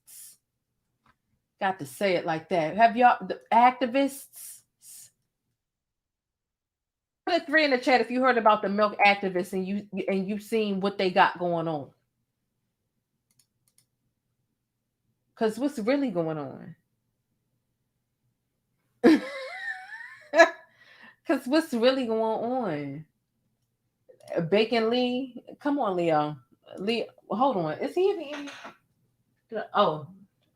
A: Got to say it like that. Have y'all the activists? Put a 3 in the chat if you heard about the milk activists and you've seen what they got going on. Cause what's really going on? Cause what's really going on? Bacon Lee, come on, Leo. Leo, hold on. Is he even in?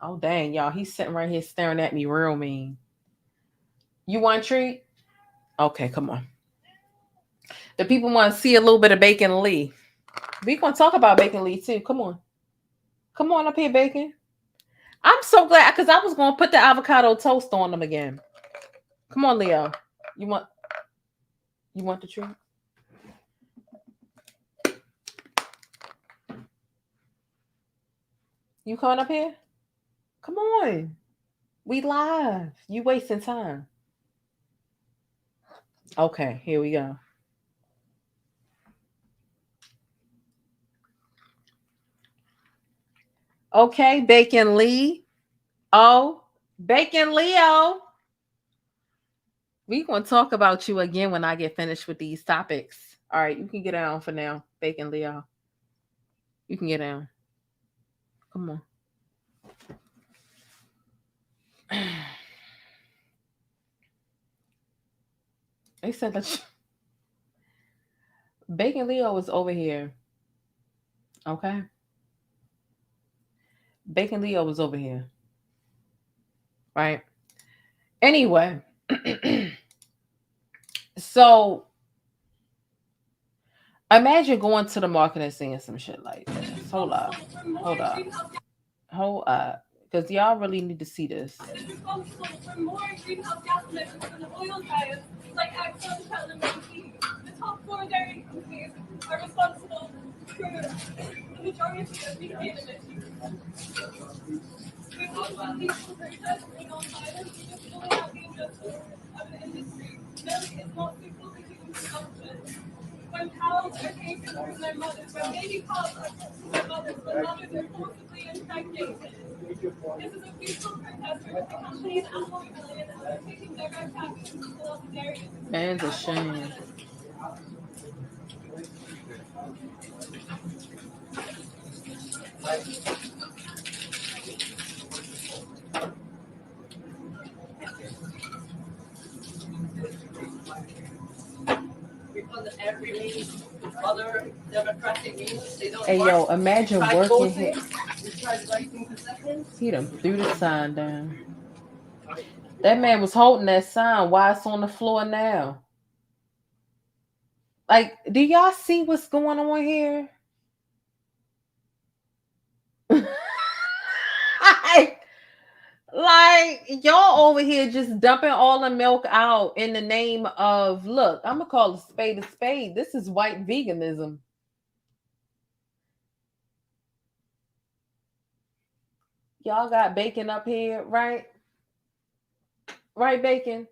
A: Oh, dang, y'all. He's sitting right here staring at me real mean. You want a treat? Okay, come on. The people want to see a little bit of Bacon Lee. We're going to talk about Bacon Lee, too. Come on. Come on up here, Bacon. I'm so glad, because I was going to put the avocado toast on them again. Come on, Leo. You want the treat? You coming up here? Come on. We live. You wasting time. Okay, here we go. Okay, Bacon Lee. Oh, Bacon Leo. We're going to talk about you again when I get finished with these topics. All right, you can get down for now, Bacon Leo. You can get down. Come on. They said that Bacon Leo is over here. Okay. Bacon Leo was over here. Right. Anyway. So imagine going to the market and seeing some shit like this. Hold up. Because y'all really need to see this.
H: Is responsible for more greenhouse gas emissions than the oil giants like Exxon, Shell, and BP. The top 4 dairy companies are responsible for the majority of methane emissions. We want peaceful protest and non-violence, just pulling out the injustice of an industry. Milk is not suitable for human consumption. When cows are taken from their mothers, when baby calves are taken from their mothers, when mothers are forcibly impregnated. This is a peaceful protest for the company and animal rebellion that are taking direct action to pull out the dairy industry.
A: Man's a shame.
H: Because every other democratic means they don't
A: Hey,
H: work.
A: yo, imagine
H: Tried
A: working
H: voting,
A: here.
H: we tried writing concessions.
A: He done threw the sign down. That man was holding that sign. Why it's on the floor now? Like, do y'all see what's going on here? like y'all over here just dumping all the milk out in the name of, look, I'm gonna call a spade a spade. This is white veganism. Y'all got bacon up here, right? Right, bacon?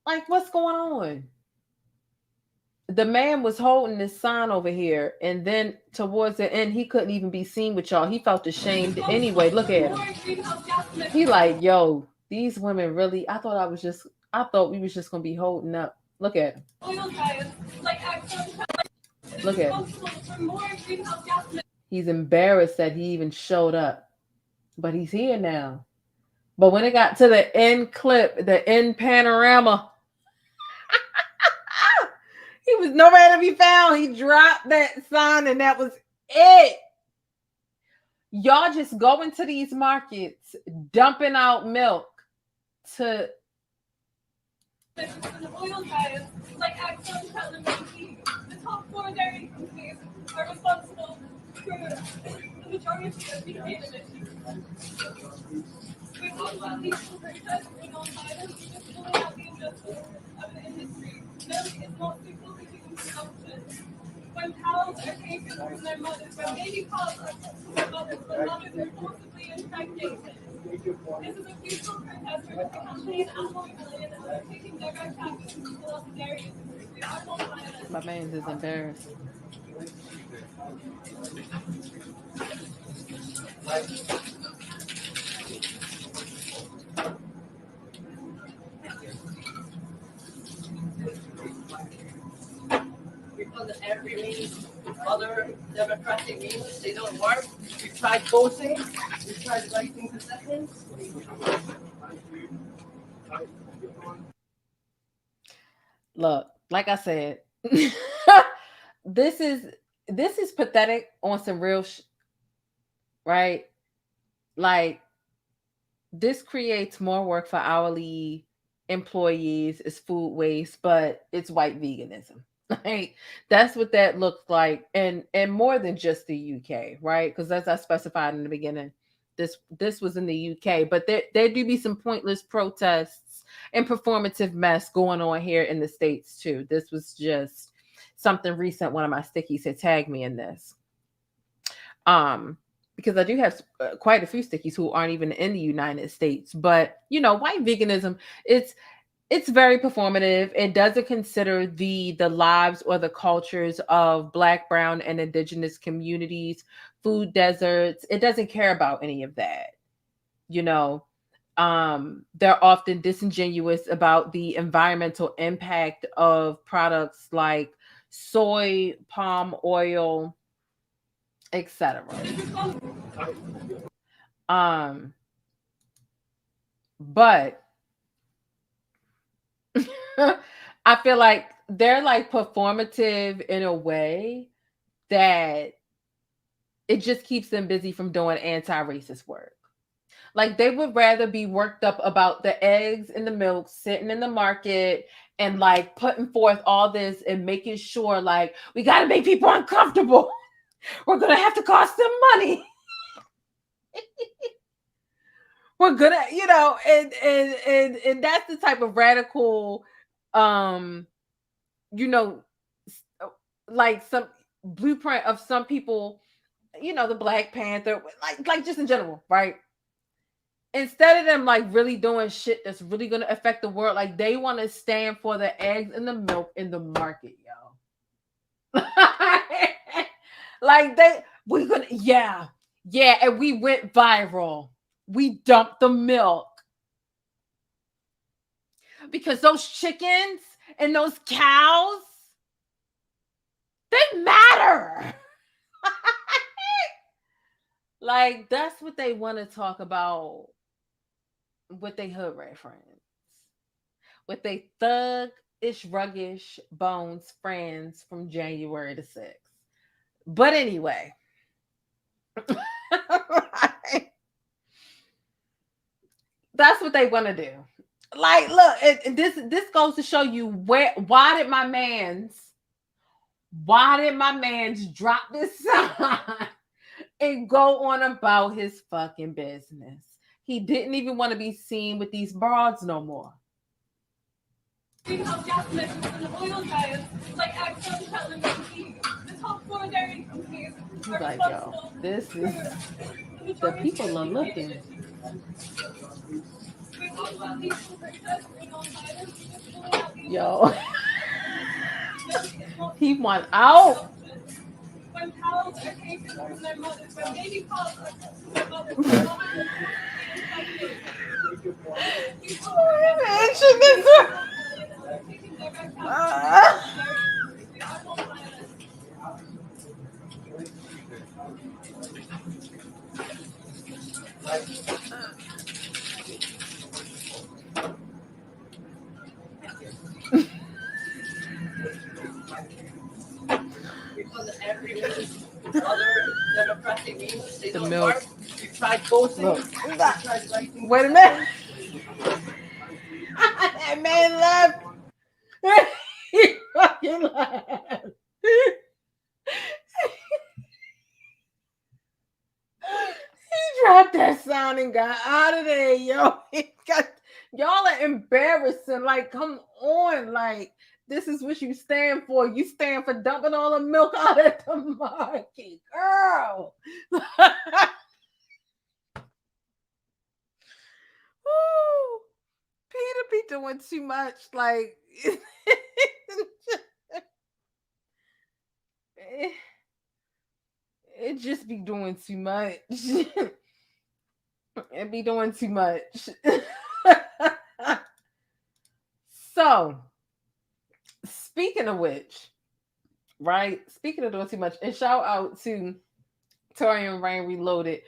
A: Like, what's going on? The man was holding this sign over here, and then towards the end, he couldn't even be seen with y'all. He felt ashamed anyway. Look at him. He like, yo, these women really. I thought we was just gonna be holding up. Look at him. Look at him. He's embarrassed that he even showed up, but he's here now. But when it got to the end clip, the end panorama, he was nowhere to be found. He dropped that sign, and that was it. Y'all just go into these markets, dumping out milk to.
H: The oil giants like Exxon, Shell, and BP, the top four dairy companies, are responsible for the majority of the emissions. We talk about peaceful protesting on violence, just pulling out the injustice of the industry. Milk is not suitable for human consumption. When cows are taken from their mothers, when baby calves are taken from their mothers, when mothers are forcibly impregnated. This is a peaceful protest for the company and animal rebellion and are taking direct action to pull out the dairy industry. We are not violent.
A: My man's is embarrassed.
H: Because every other democratic means they don't work. We tried voting, we tried writing concessions.
A: Look, like I said, this is pathetic on some real right? Like, this creates more work for hourly employees. It's food waste, but it's white veganism. Like, that's what that looks like, and more than just the UK, right? Because as I specified in the beginning, this was in the UK, but there do be some pointless protests and performative mess going on here in the States too. This was just something recent. One of my stickies had tagged me in this. Because I do have quite a few stickies who aren't even in the United States. But, white veganism, it's very performative. It doesn't consider the lives or the cultures of Black, brown, and indigenous communities, food deserts. It doesn't care about any of that. They're often disingenuous about the environmental impact of products like soy, palm oil, etc. But I feel like they're like performative in a way that it just keeps them busy from doing anti-racist work. Like, they would rather be worked up about the eggs and the milk sitting in the market and like putting forth all this and making sure like we got to make people uncomfortable. We're going to have to cost them money. We're going to, and that's the type of radical, like some blueprint of some people, the Black Panther, like just in general, right? Instead of them like really doing shit that's really going to affect the world, like they want to stand for the eggs and the milk in the market, yo. Like we're gonna, yeah, and we went viral. We dumped the milk because those chickens and those cows, they matter. Like that's what they want to talk about with they hood rat friends, with they thug-ish, ruggish bones friends from January the 6th. But anyway, that's what they want to do. Like, look, this goes to show you why did my man's drop this sign and go on about his fucking business? He didn't even want to be seen with these broads no more.
H: Greenhouse gas emissions and the oil giants like Exxon, Shell, and BP. The top four dairy companies are
A: Like, yo,
H: responsible
A: this
H: for
A: is
H: the
A: the
H: majority
A: people are
H: of
A: looking.
H: We talk about peaceful protesting on violence, pulling out the
A: Yo, he want out.
H: when cows are taken from their mothers, when baby calls are taken from their mothers, when mothers are taking their back
A: The milk. Look. Wait a minute. That man left. He fucking left. He dropped that sound and got out of there, yo. Y'all are embarrassing. Like, come on. Like, this is what you stand for. You stand for dumping all the milk out at the market, girl. Woo. Peter be doing too much. Like, it just be doing too much. It be doing too much. So, speaking of which, right? Speaking of doing too much, and shout out to Tori and Rain Reloaded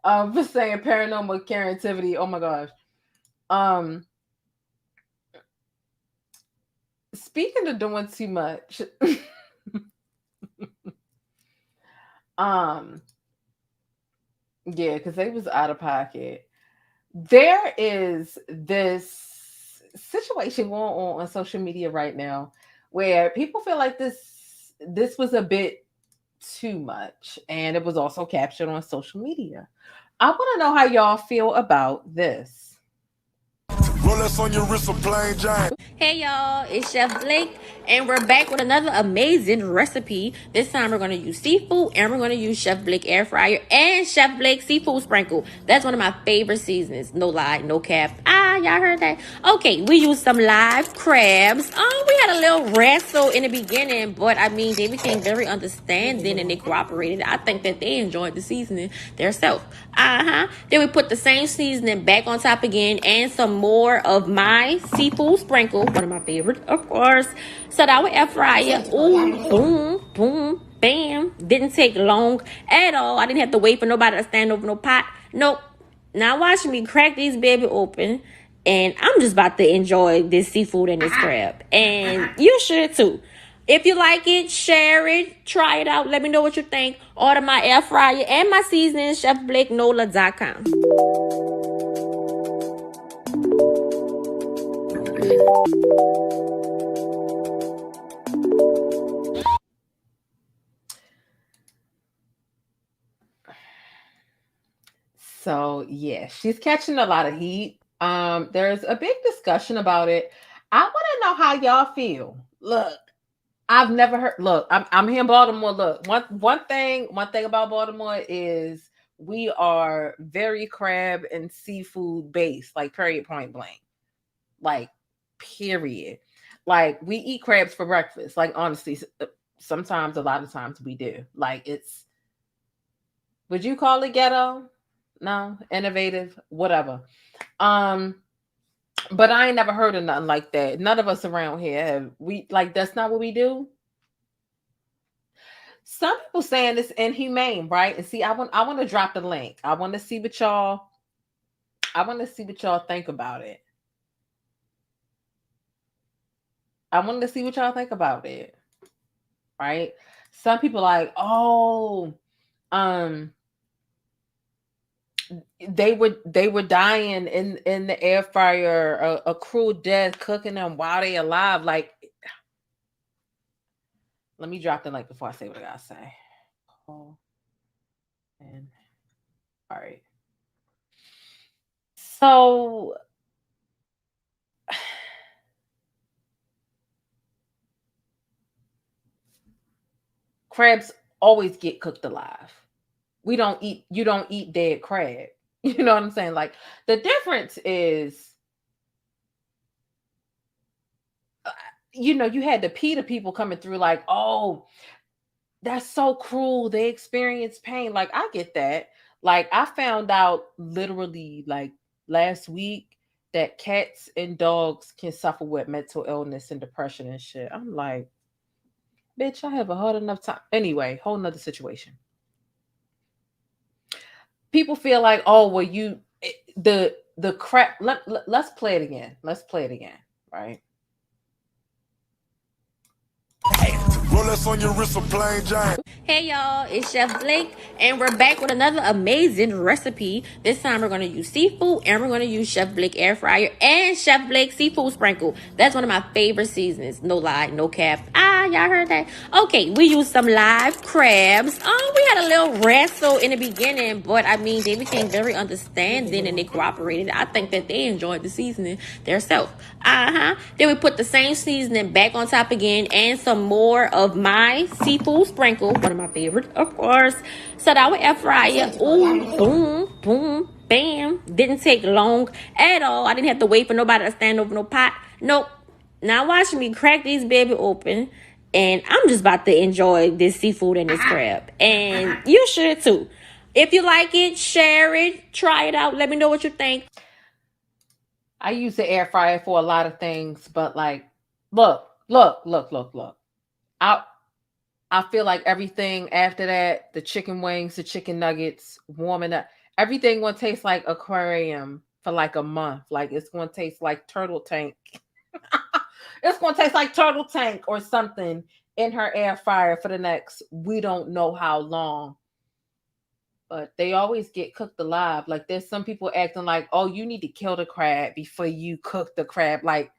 A: for saying paranormal creativity. Oh my gosh. Speaking of doing too much, yeah, because they was out of pocket. There is this situation going on social media right now where people feel like this was a bit too much, and it was also captured on social media. I want to know how y'all feel about this.
B: Rolex on your wrist, a plain Jane.
I: Hey y'all, it's Chef Blake, and we're back with another amazing recipe. This time we're going to use seafood, and we're going to use Chef Blake air fryer and Chef Blake seafood sprinkle. That's one of my favorite seasonings. No lie, no cap. Y'all heard that? Okay, we used some live crabs. We had a little wrestle in the beginning, but I mean, they became very understanding and they cooperated. I think that they enjoyed the seasoning themselves. Then we put the same seasoning back on top again and some more of my seafood sprinkle, one of my favorites, of course. So that with air fryer. Ooh, boom, boom, bam. Didn't take long at all. I didn't have to wait for nobody to stand over no pot. Nope. Now watch me crack these baby open, and I'm just about to enjoy this seafood and this crab. And you should too. If you like it, share it, try it out. Let me know what you think. Order my air fryer and my seasoning, chefblakenola.com.
A: So yeah, she's catching a lot of heat. There's a big discussion about it. I want to know how y'all feel. Look, I've never heard. Look, I'm here in Baltimore. Look, one thing about Baltimore is we are very crab and seafood based, like period, point blank, like period. Like we eat crabs for breakfast. Like honestly, sometimes, a lot of times we do. Like it's. Would you call it ghetto? No, innovative, whatever. But I ain't never heard of nothing like that. None of us around here have. We like that's not what we do. Some people saying it's inhumane, right? And see, I want to drop the link. I want to see what y'all think about it. I wanted to see what y'all think about it. Right? Some people like, oh, they were dying in the air fryer, a cruel death, cooking them while they alive. Like, let me drop the link before I say what I gotta say. Oh, and all right. So crabs always get cooked alive. You don't eat dead crab. You know what I'm saying? Like, the difference is, you had the PETA people coming through like, oh, that's so cruel. They experience pain. Like, I get that. Like, I found out literally like last week that cats and dogs can suffer with mental illness and depression and shit. I'm like, bitch, I have a hard enough time. Anyway, whole nother situation. People feel like, oh, well, the crap. Let's play it again. Let's play it again, right?
B: Rolex on your wrist, a plain Jane.
I: Hey y'all, it's Chef Blake, and we're back with another amazing recipe. This time we're going to use seafood, and we're going to use Chef Blake air fryer and Chef Blake seafood sprinkle. That's one of my favorite seasonings. No lie, no cap. Y'all heard that? Okay, we used some live crabs. We had a little wrestle in the beginning, but I mean, they became very understanding and they cooperated. I think that they enjoyed the seasoning themselves. Then we put the same seasoning back on top again, and some more of my seafood sprinkle, one of my favorite, of course. So that would air fryer. Ooh, boom, boom, bam. Didn't take long at all. I didn't have to wait for nobody to stand over no pot. Nope. Now watch me crack these baby open, and I'm just about to enjoy this seafood and this crab. And you should too. If you like it, share it, try it out. Let me know what you think.
A: I use the air fryer for a lot of things, but like, look. I feel like everything after that, the chicken wings, the chicken nuggets, warming up, everything gonna taste like aquarium for like a month. Like, it's gonna taste like turtle tank. It's gonna taste like turtle tank or something in her air fryer for the next, we don't know how long. But they always get cooked alive. Like, there's some people acting like, oh, you need to kill the crab before you cook the crab. Like,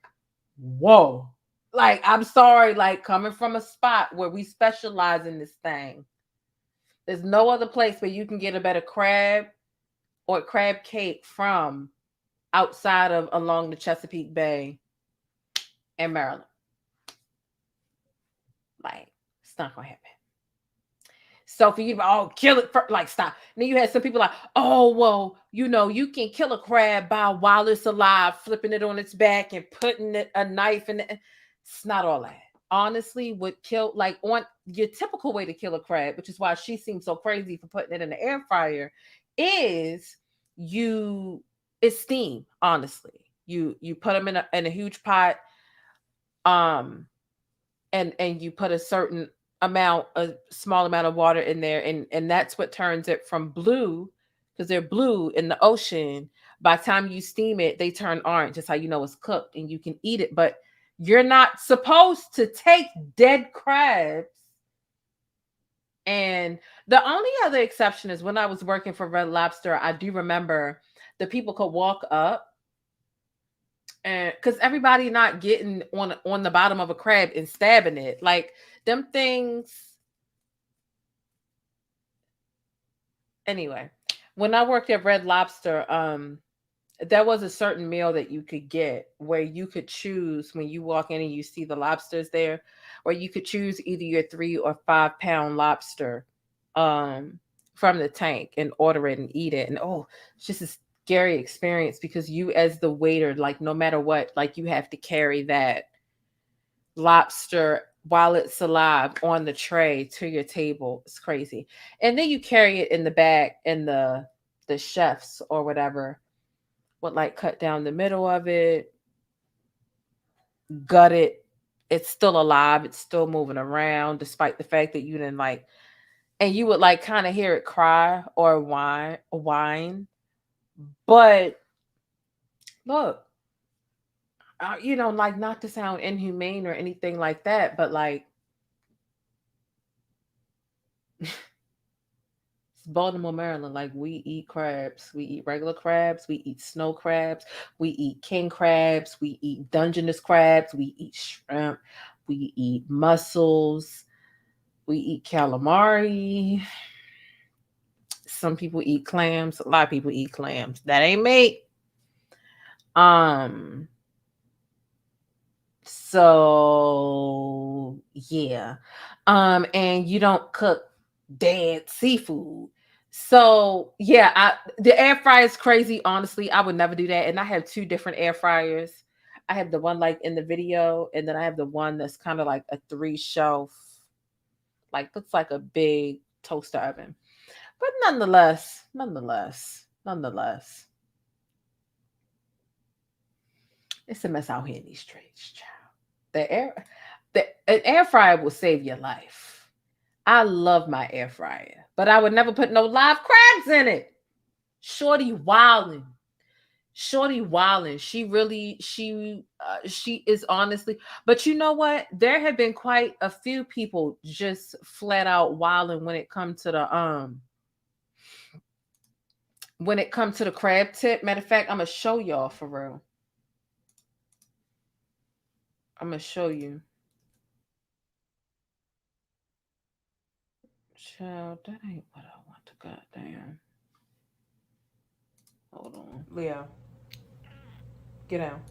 A: whoa. Like, I'm sorry, like, coming from a spot where we specialize in this thing, there's no other place where you can get a better crab or crab cake from outside of along the Chesapeake Bay and Maryland. Like, it's not gonna happen. So for you to kill it, like, stop. And then you had some people like, oh, well, you can kill a crab while it's alive, flipping it on its back and putting a knife in it. It's not all that. Honestly, would kill, like, on your typical way to kill a crab, which is why she seems so crazy for putting it in the air fryer, is it's steam. Honestly, you put them in a huge pot, and you put a small amount of water in there, and that's what turns it from blue, because they're blue in the ocean. By the time you steam it, they turn orange. That's how you know it's cooked, and you can eat it. But you're not supposed to take dead crabs. And the only other exception is when I was working for Red Lobster, I do remember the people could walk up, and because everybody not getting on the bottom of a crab and stabbing it, like, them things. Anyway, when I worked at Red Lobster, there was a certain meal that you could get where you could choose when you walk in and you see the lobsters there, where you could choose either your 3 or 5 pound lobster from the tank and order it and eat it. And it's just a scary experience, because you, as the waiter, like, no matter what, like, you have to carry that lobster while it's alive on the tray to your table. It's crazy. And then you carry it in the bag, and the chefs or whatever would, like, cut down the middle of it, gut it, it's still alive, it's still moving around, despite the fact that you didn't like, and you would like kind of hear it cry or whine. But look, like not to sound inhumane or anything like that, but like it's Baltimore, Maryland. Like we eat crabs, we eat regular crabs, we eat snow crabs, we eat king crabs, we eat Dungeness crabs, we eat shrimp, we eat mussels, we eat calamari. Some people eat clams. A lot of people eat clams. That ain't me. So yeah. And you don't cook dead seafood. So yeah, the air fryer is crazy. Honestly, I would never do that. And I have two different air fryers. I have the one like in the video, and then I have the one that's kind of like a 3-shelf, like looks like a big toaster oven. But nonetheless, it's a mess out here in these streets, child. An air fryer will save your life. I love my air fryer, but I would never put no live crabs in it. Shorty wildin'. She is honestly, but you know what? There have been quite a few people just flat out wilding when it comes to the crab tip. Matter of fact, I'm gonna show y'all for real. I'm gonna show you. Child, that ain't what I want to goddamn. Hold on. Leo. Get down.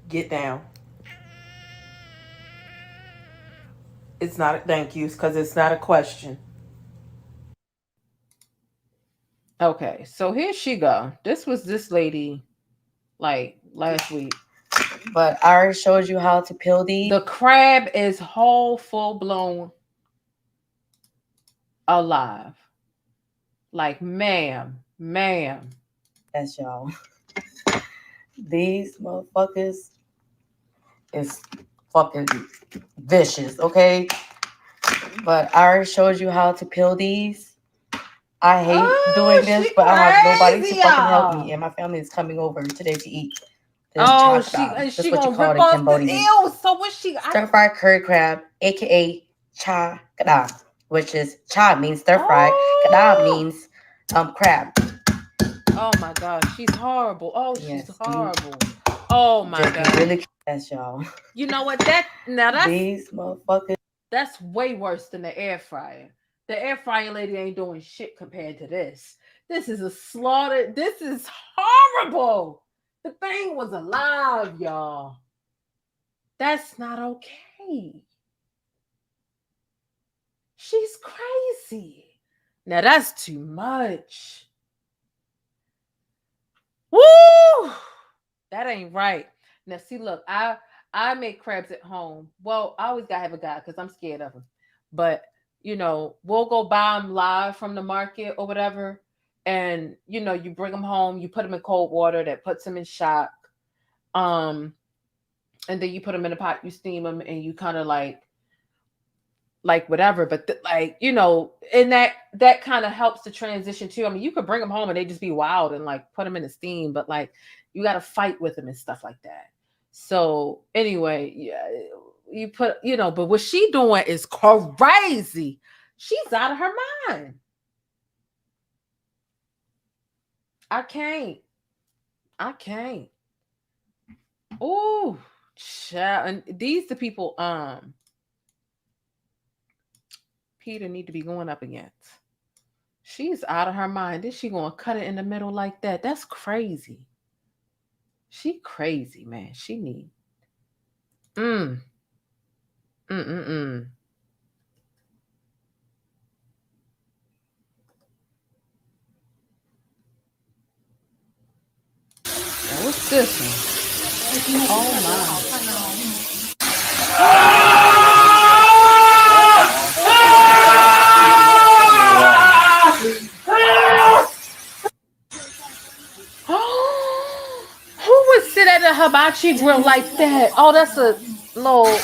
A: Get down. It's not a thank you, because it's not a question. Okay, so here she go. This was this lady like last week.
J: But I already showed you how to peel these.
A: The crab is whole, full blown, alive. Like, ma'am.
J: That's y'all. These motherfuckers is fucking vicious, okay? But I already showed you how to peel these. I hate doing this, but I have nobody to fucking help me, and my family is coming over today to eat.
A: This she gonna rip off the ew. So what she?
J: Stir fried curry crab, aka cha kada, which is cha means stir fry, kada means crab.
A: Oh my god, she's horrible. Oh, she's horrible. Oh my god,
J: really, that's y'all.
A: You know what? That's
J: these motherfuckers.
A: That's way worse than the air fryer. The air fryer lady ain't doing shit compared to this. This is a slaughter. This is horrible. The thing was alive, y'all. That's not okay. She's crazy. Now that's too much. Woo! That ain't right. Now see, look, I make crabs at home. Well, I always gotta have a guy because I'm scared of him. But we'll go buy them live from the market or whatever. And you bring them home, you put them in cold water that puts them in shock. And then you put them in a pot, you steam them, and you kind of like whatever. But and that kind of helps the transition too. I mean, you could bring them home and they just be wild and like put them in the steam, but like you got to fight with them and stuff like that. So anyway, yeah, you put, but what she doing is crazy. She's out of her mind. I can't. Oh, child. And these the people Peter need to be going up against. She's out of her mind. Is she gonna cut it in the middle like that? That's crazy. She crazy, man. She need. That what's this one? Oh my. Who would sit at a hibachi grill like that? Oh, that's a Lord.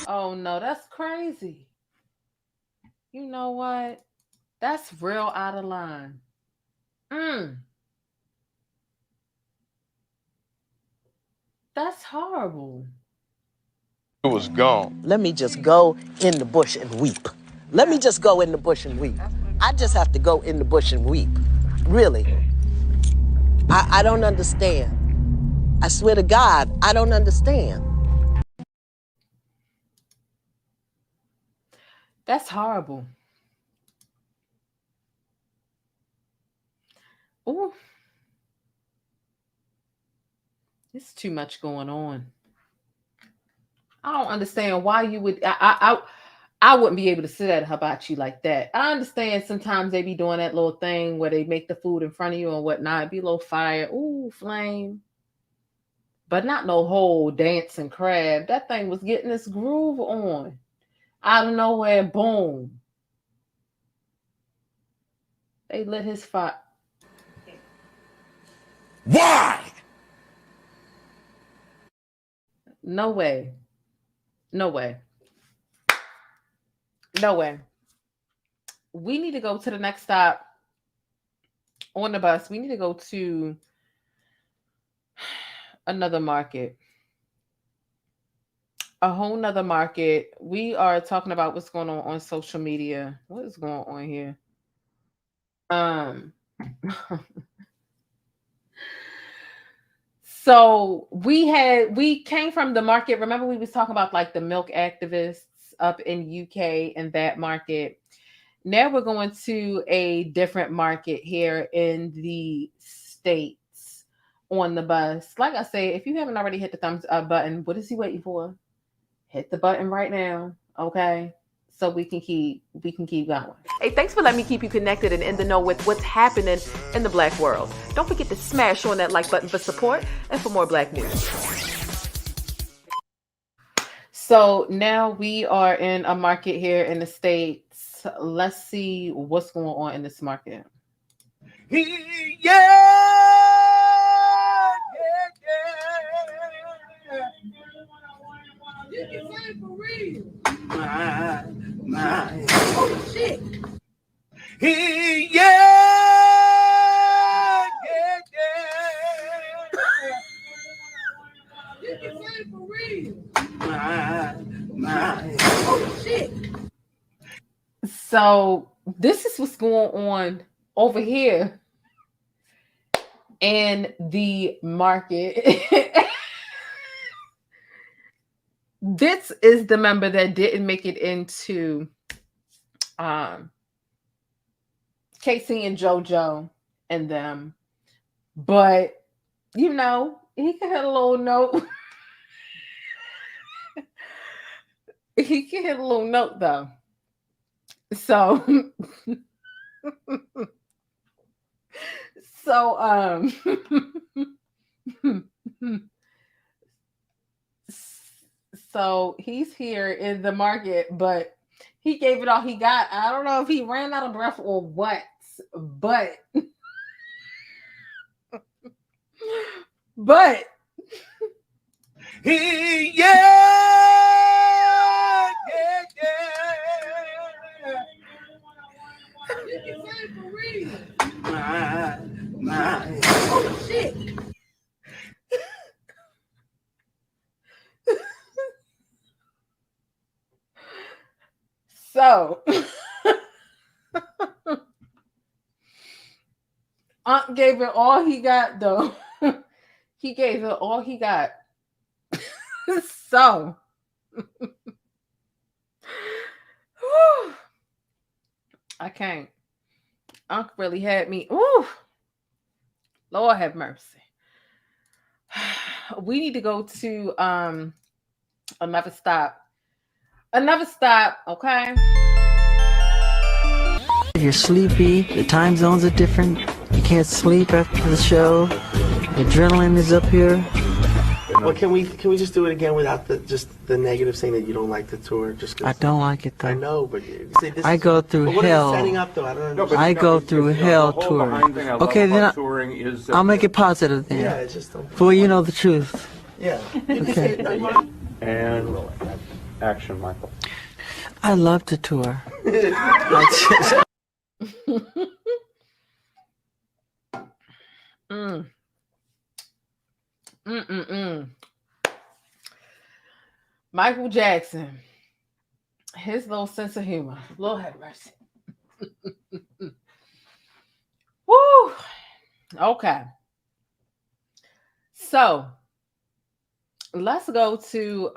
A: Oh no, that's crazy. You know what? That's real out of line. That's horrible.
B: It was gone.
K: Let me just go in the bush and weep. Let me just go in the bush and weep. I just have to go in the bush and weep. Really. I don't understand. I swear to God, I don't understand.
A: That's horrible. Ooh. There's too much going on. I don't understand why you would. I wouldn't be able to sit at a hibachi like that. I understand sometimes they be doing that little thing where they make the food in front of you and whatnot. It'd be a little fire, ooh, flame. But not no whole dancing crab. That thing was getting this groove on. Out of nowhere, boom. They lit his fire.
B: Why?
A: No way. No way. No way. We need to go to the next stop on the bus. We need to go to another market. A whole nother market. We are talking about what's going on social media. What is going on here? So we came from the market. Remember, we was talking about like the milk activists up in UK and that market. Now we're going to a different market here in the States on the bus. Like I say, if you haven't already hit the thumbs up button, what is he waiting for? Hit the button right now, okay? So we can keep going. Hey, thanks for letting me keep you connected and in the know with what's happening in the Black world. Don't forget to smash on that like button for support and for more Black news. So now we are in a market here in the States. Let's see what's going on in this market.
F: You can say it for real. My. Oh, shit. Yeah. You can say it for real. My. Oh, shit.
A: So this is what's going on over here in the market. This is the member that didn't make it into Casey and JoJo and them. But, you know, he can hit a little note. He can hit a little note, though. So, so he's here in the market, but he gave it all he got. I don't know if he ran out of breath or what, but
F: You can say it for real. My. Oh, shit.
A: So Aunt gave it all he got, though. He gave it all he got. So I can't. Unc really had me. Ooh, Lord have mercy. We need to go to another stop. Another stop, okay?
L: If you're sleepy, the time zones are different. You can't sleep after the show. The adrenaline is up here.
M: Well, can we just do it again without the negative, saying that you don't like the tour? Just 'cause
L: I don't like it though.
M: I know, but see,
L: I go through
M: what
L: hell.
M: Is it setting up though? I don't know.
L: I go through hell touring. Okay, then I'll make it positive then.
M: Yeah, it's just
L: For you know the truth.
M: Yeah.
L: Okay.
N: And action, Michael.
L: I love to tour.
A: Michael Jackson, his little sense of humor. Lord have mercy. Woo. Okay. So let's go to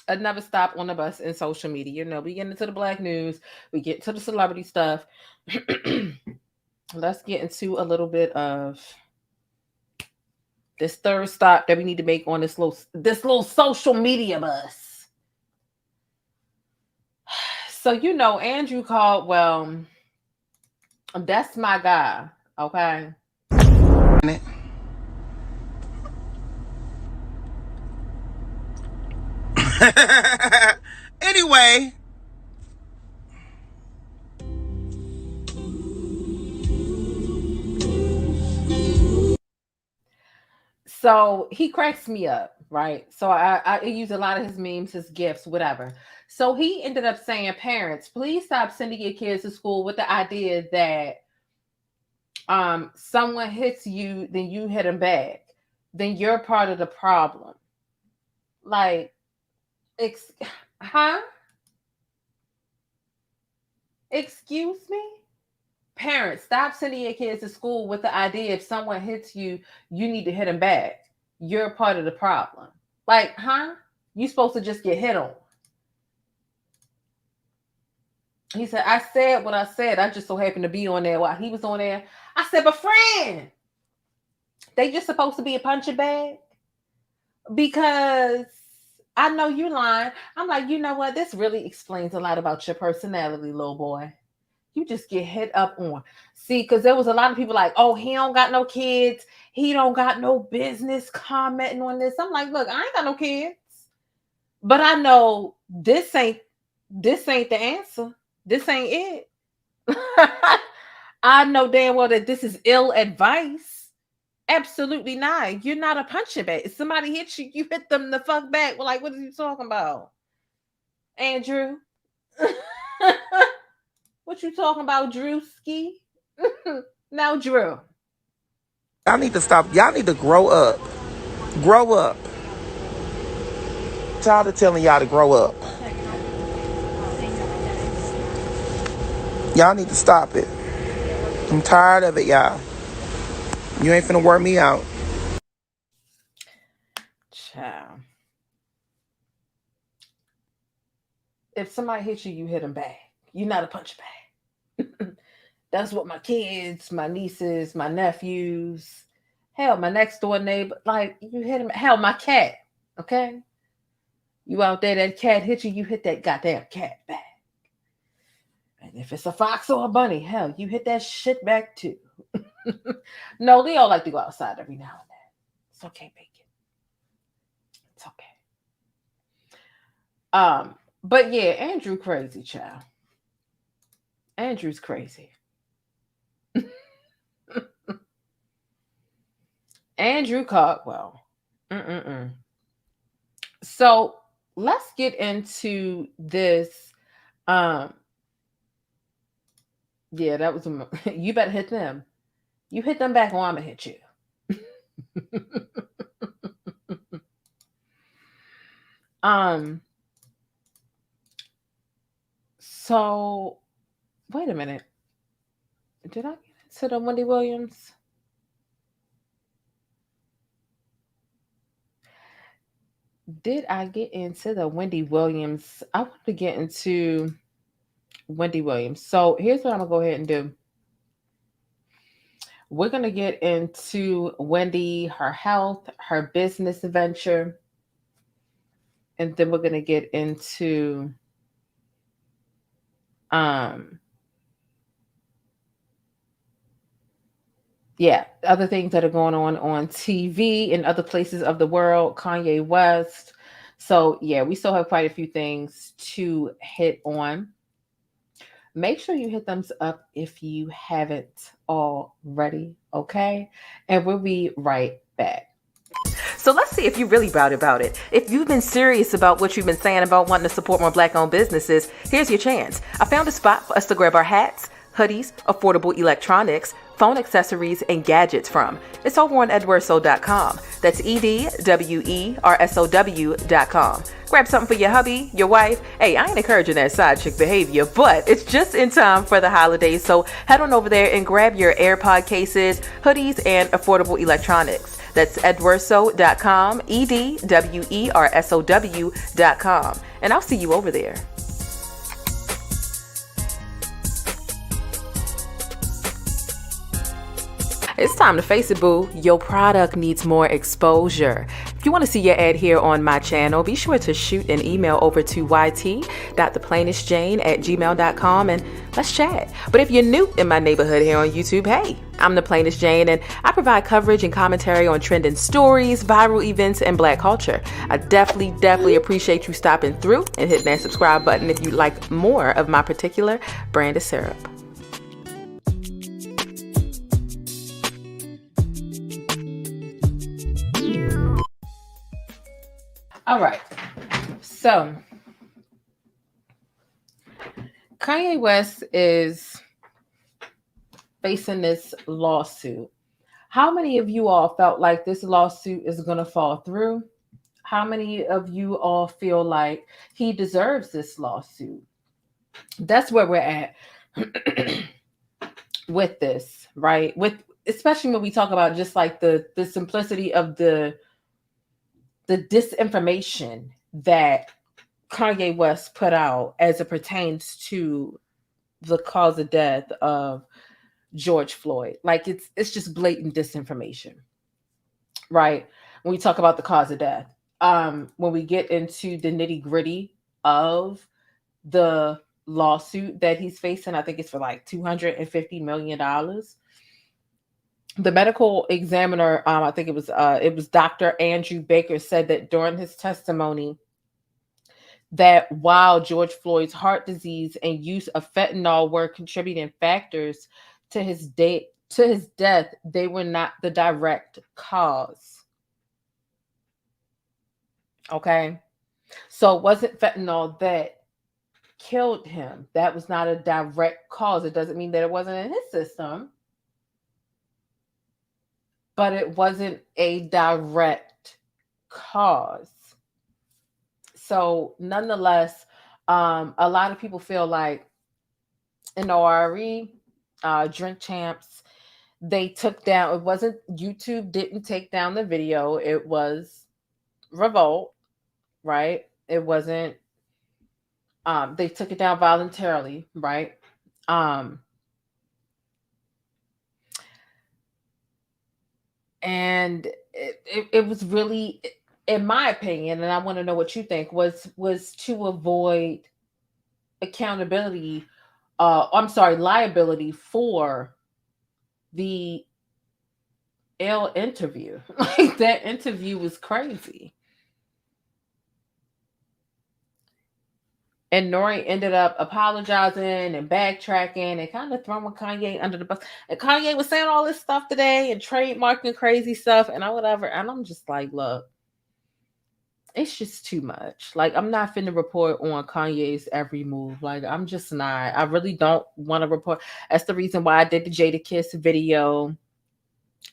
A: another stop on the bus in social media. You know, we get into the black news, we get to the celebrity stuff. Let's get into a little bit of this third stop that we need to make on this little social media bus. So, you know, Andrew Caldwell, that's my guy, okay?
O: Anyway.
A: So he cracks me up, right? So I use a lot of his memes, his gifs, whatever. So he ended up saying, parents, please stop sending your kids to school with the idea that someone hits you, then you hit them back. Then you're part of the problem. Like, Excuse me? Parents, stop sending your kids to school with the idea if someone hits you, you need to hit them back. You're part of the problem. Like, you supposed to just get hit on. He said, I said what I said. I just so happened to be on there while he was on there. I said, but friend, they just supposed to be a punching bag? Because I know you're lying. I'm like, you know what? This really explains a lot about your personality, little boy. You just get hit up on. See, because there was a lot of people like, oh, he don't got no kids. He don't got no business commenting on this. I'm like, look, I ain't got no kids. But I know this ain't the answer. This ain't it. I know damn well that this is ill advice. Absolutely not. You're not a punching bag. If somebody hits you, you hit them the fuck back. Well, like, what are you talking about? Andrew? What you talking about, Drewski? Now, Drew.
O: Y'all need to stop. Y'all need to grow up. Grow up. Tired of telling y'all to grow up. Y'all need to stop it. I'm tired of it, y'all. You ain't finna work me out.
A: Child. If somebody hits you, you hit them back. You're not a punch bag. That's what my kids, my nieces, my nephews, hell, my next door neighbor, like, you hit him. Hell, my cat, okay? You out there, that cat hit you, you hit that goddamn cat back. And if it's a fox or a bunny, hell, you hit that shit back too. No, they all like to go outside every now and then. It's okay, bacon. It's okay. But yeah, Andrew crazy, child. Andrew's crazy. Andrew Caldwell. So let's get into this. Yeah, that was you better hit them. You hit them back, or I'm gonna hit you. So wait a minute. Did I get into the Wendy Williams? Did I get into the Wendy Williams? I want to get into Wendy Williams. So here's what I'm going to go ahead and do. We're going to get into Wendy, her health, her business venture. And then we're going to get into yeah, other things that are going on TV and other places of the world, Kanye West. So, yeah, we still have quite a few things to hit on. Make sure you hit thumbs up if you haven't already, okay? And we'll be right back. So let's see if you're really about it. If you've been serious about what you've been saying about wanting to support more Black-owned businesses, here's your chance. I found a spot for us to grab our hats, hoodies, affordable electronics, phone accessories, and gadgets from. It's over on edwersow.com. That's EDWERSOW.com. Grab something for your hubby, your wife. Hey, I ain't encouraging that side chick behavior, but it's just in time for the holidays. So head on over there and grab your AirPod cases, hoodies, and affordable electronics. That's edwersow.com, EDWERSOW.com. And I'll see you over there. It's time to face it, boo. Your product needs more exposure. If you want to see your ad here on my channel, be sure to shoot an email over to yt.theplainestjane@gmail.com and let's chat. But if you're new in my neighborhood here on YouTube, hey, I'm the Plainest Jane, and I provide coverage and commentary on trending stories, viral events, and Black culture. I definitely appreciate you stopping through and hitting that subscribe button if you like more of my particular brand of syrup. All right, so Kanye West is facing this lawsuit. How many of you all felt like this lawsuit is going to fall through? How many of you all feel like he deserves this lawsuit? That's where we're at with this, right? Especially when we talk about just like the simplicity of the disinformation that Kanye West put out as it pertains to the cause of death of George Floyd. Like it's just blatant disinformation, right? When we talk about the cause of death, when we get into the nitty gritty of the lawsuit that he's facing, I think it's for like $250 million. The medical examiner, I think it was Dr. Andrew Baker, said that during his testimony that while George Floyd's heart disease and use of fentanyl were contributing factors to his death, they were not the direct cause. Okay, so it wasn't fentanyl that killed him. That was not a direct cause. It doesn't mean that it wasn't in his system, but it wasn't a direct cause. So nonetheless, a lot of people feel like in ORE, Drink Champs, they took down, it wasn't, YouTube didn't take down the video. It was Revolt, right? It wasn't, they took it down voluntarily, right? And it was really, in my opinion, and I want to know what you think, was to avoid accountability, liability for the L interview. Like that interview was crazy. And Nori ended up apologizing and backtracking and kind of throwing Kanye under the bus. And Kanye was saying all this stuff today and trademarking crazy stuff and whatever. And I'm just like, look, it's just too much. Like, I'm not finna report on Kanye's every move. Like, I'm just not. I really don't want to report. That's the reason why I did the Jadakiss video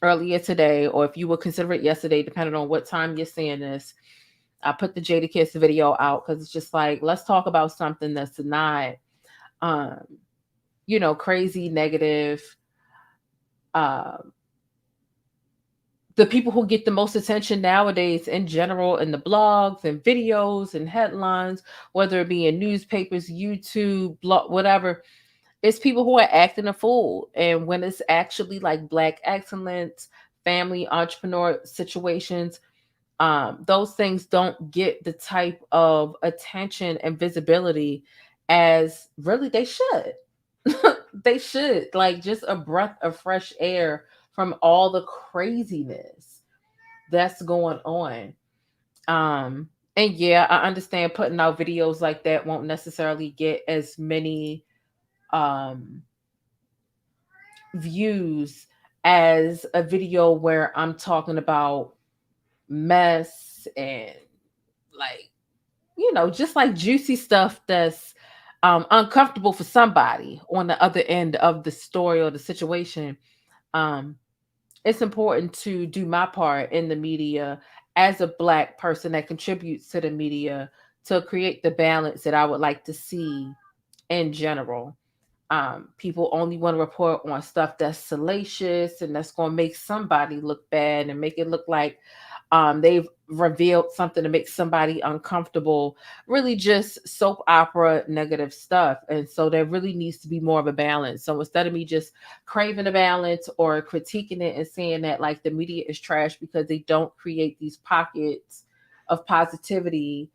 A: earlier today, or if you would consider it yesterday, depending on what time you're seeing this. I put the Jadakiss video out because it's just like, let's talk about something that's not, crazy, negative. The people who get the most attention nowadays in general in the blogs and videos and headlines, whether it be in newspapers, YouTube, blog, whatever, it's people who are acting a fool. And when it's actually like Black excellence, family, entrepreneur situations, those things don't get the type of attention and visibility as really they should. They should. Like just a breath of fresh air from all the craziness that's going on. And yeah, I understand putting out videos like that won't necessarily get as many views as a video where I'm talking about mess and like, just like juicy stuff that's uncomfortable for somebody on the other end of the story or the situation. um it's important to do my part in the media as a Black person that contributes to the media to create the balance that I would like to see in general. People only want to report on stuff that's salacious and that's going to make somebody look bad and make it look like they've revealed something to make somebody uncomfortable, really just soap opera negative stuff. And so there really needs to be more of a balance. So instead of me just craving a balance or critiquing it and saying that like the media is trash because they don't create these pockets of positivity,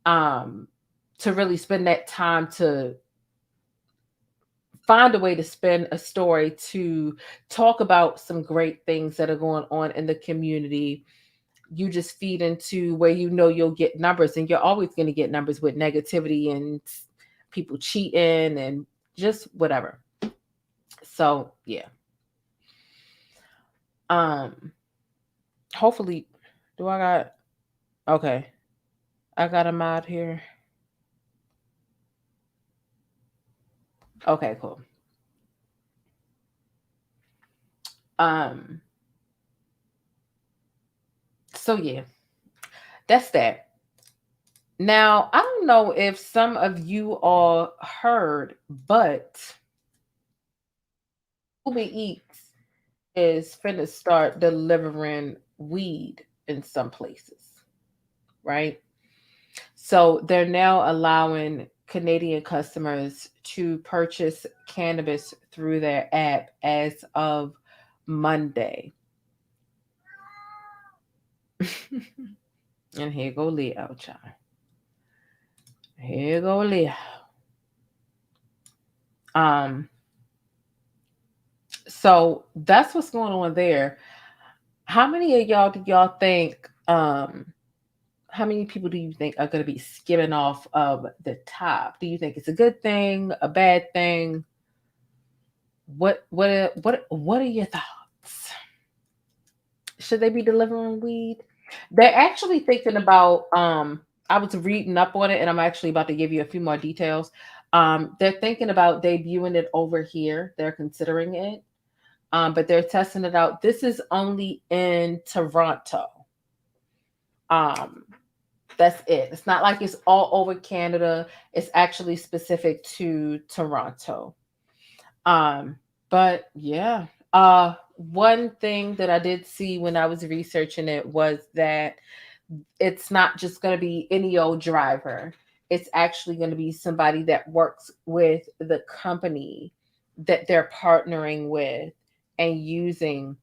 A: to really spend that time to find a way to spin a story to talk about some great things that are going on in the community. You just feed into where you'll get numbers, and you're always going to get numbers with negativity and people cheating and just whatever. So yeah. Hopefully, okay. I got a mod here. Okay, cool. So yeah, that's that. Now, I don't know if some of you all heard, but UberEats is finna start delivering weed in some places, right? So they're now allowing Canadian customers to purchase cannabis through their app as of Monday. And here go Leo, child. Here go Leo. So that's what's going on there. How many of y'all do y'all think, how many people do you think are going to be skimming off of the top? Do you think it's a good thing, a bad thing? What are your thoughts? Should they be delivering weed? They're actually thinking about, I was reading up on it and I'm actually about to give you a few more details. They're thinking about debuting it over here. They're considering it. But they're testing it out. This is only in Toronto. That's it. It's not like it's all over Canada. It's actually specific to Toronto. But yeah. One thing that I did see when I was researching it was that it's not just going to be any old driver. It's actually going to be somebody that works with the company that they're partnering with and using,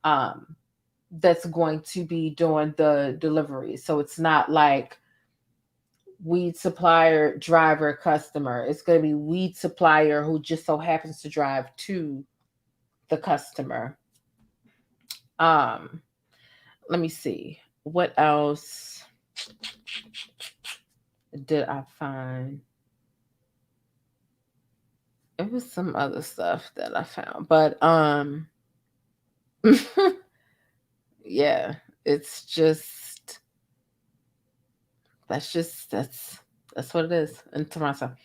A: that's going to be doing the delivery. So it's not like weed supplier, driver, customer. It's going to be weed supplier who just so happens to drive to the customer. Let me see. What else did I find? It was some other stuff that I found, but yeah, it's just that's what it is in Toronto.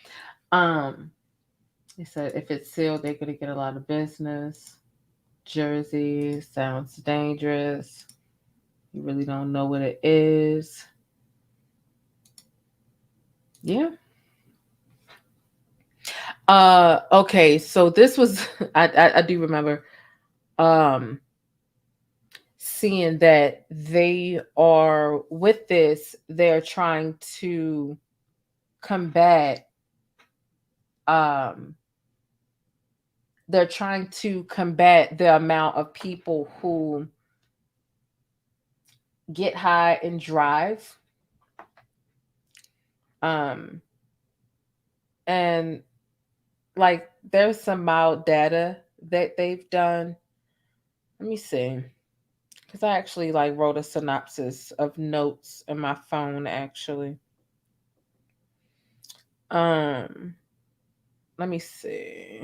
A: He said if it's sealed, they're gonna get a lot of business. Jersey sounds dangerous. You really don't know what it is. Yeah. Okay, so this was I do remember seeing that they are with this, they're trying to combat the amount of people who get high and drive. And like there's some mild data that they've done Let me see. Because I actually like wrote a synopsis of notes in my phone actually. Um, Let me see.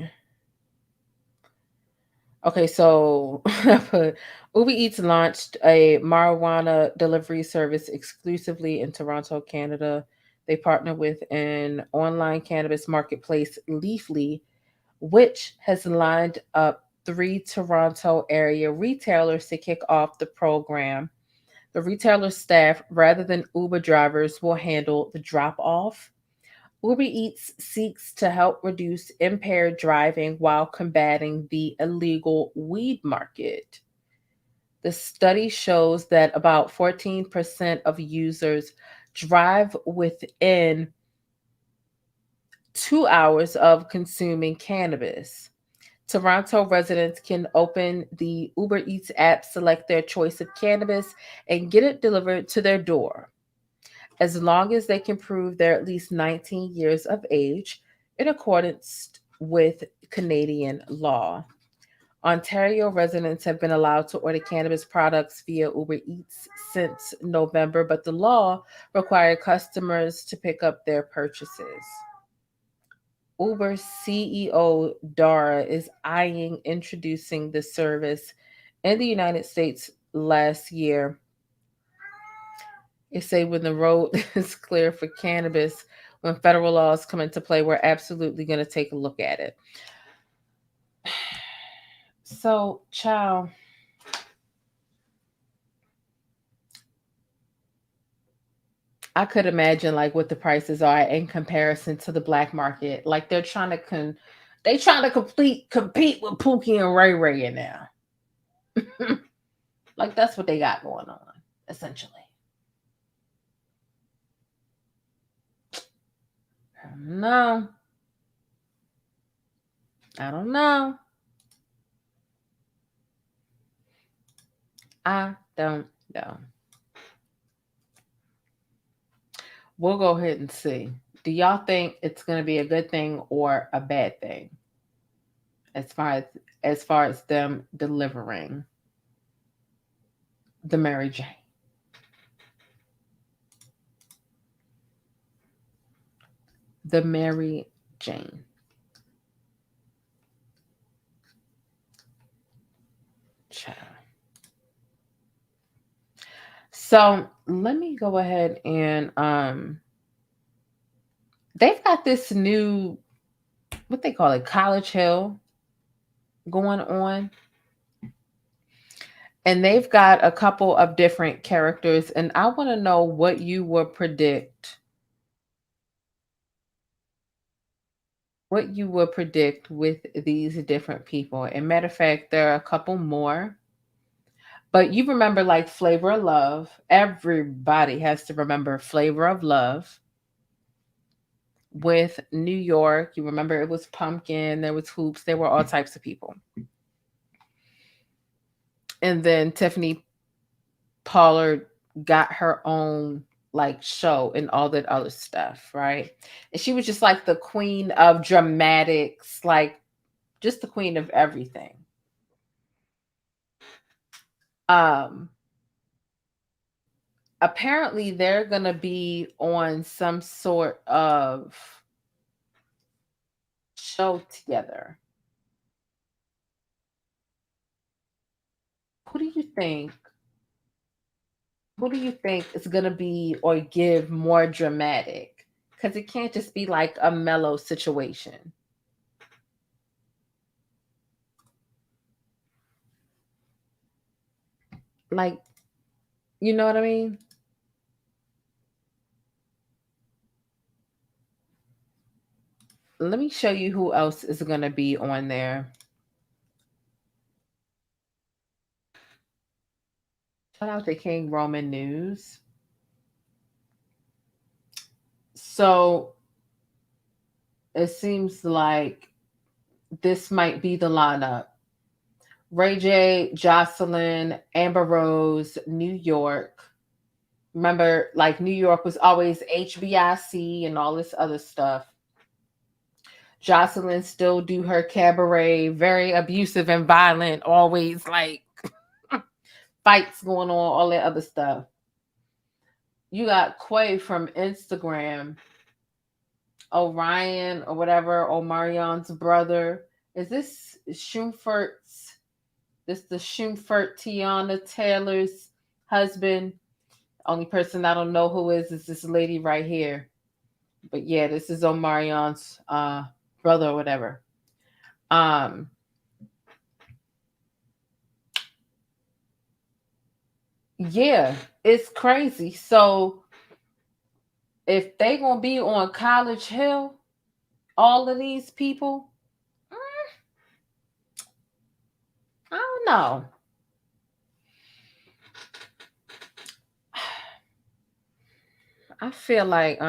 A: Okay, so I put Uber Eats launched a marijuana delivery service exclusively in Toronto, Canada. They partner with an online cannabis marketplace, Leafly, which has lined up 3 Toronto area retailers to kick off the program. The retailer staff, rather than Uber drivers, will handle the drop off. Uber Eats seeks to help reduce impaired driving while combating the illegal weed market. The study shows that about 14% of users drive within 2 hours of consuming cannabis. Toronto residents can open the Uber Eats app, select their choice of cannabis, and get it delivered to their door, as long as they can prove they're at least 19 years of age in accordance with Canadian law. Ontario residents have been allowed to order cannabis products via Uber Eats since November, but the law required customers to pick up their purchases. Uber CEO Dara is eyeing introducing the service in the United States last year. They say when the road is clear for cannabis, when federal laws come into play, we're absolutely going to take a look at it. So, child, I could imagine like what the prices are in comparison to the black market. Like they're trying to compete with Pookie and Ray Ray in there. Like that's what they got going on, essentially. No. I don't know. I don't know. We'll go ahead and see. Do y'all think it's going to be a good thing or a bad thing as far as them delivering the Mary Jane? The Mary Jane. Child. So let me go ahead and they've got this new, what they call it, College Hill going on. And they've got a couple of different characters, and I want to know what you would predict. What you would predict with these different people. And matter of fact, there are a couple more. But you remember like Flavor of Love. Everybody has to remember Flavor of Love with New York. You remember it was Pumpkin, there was Hoops, there were all types of people. And then Tiffany Pollard got her own like show and all that other stuff, right? And she was just like the queen of dramatics, like just the queen of everything. Apparently they're going to be on some sort of show together. Who do you think is going to be or give more dramatic? Because it can't just be like a mellow situation. Like, you know what I mean? Let me show you who else is going to be on there. Shout out to King Roman News. So it seems like this might be the lineup. Ray J, Jocelyn, Amber Rose, New York. Remember, like New York was always HBIC and all this other stuff. Jocelyn still do her cabaret, very abusive and violent, always like fights going on, all that other stuff. You got Quay from Instagram, Orion or whatever, Omarion's brother. Is this Shumfert's? This the Shumfert Tiana Taylor's husband. Only person I don't know who is this lady right here. But yeah, this is Omarion's brother or whatever. Yeah, it's crazy. So if they gonna be on College Hill, all of these people, I don't know. I feel like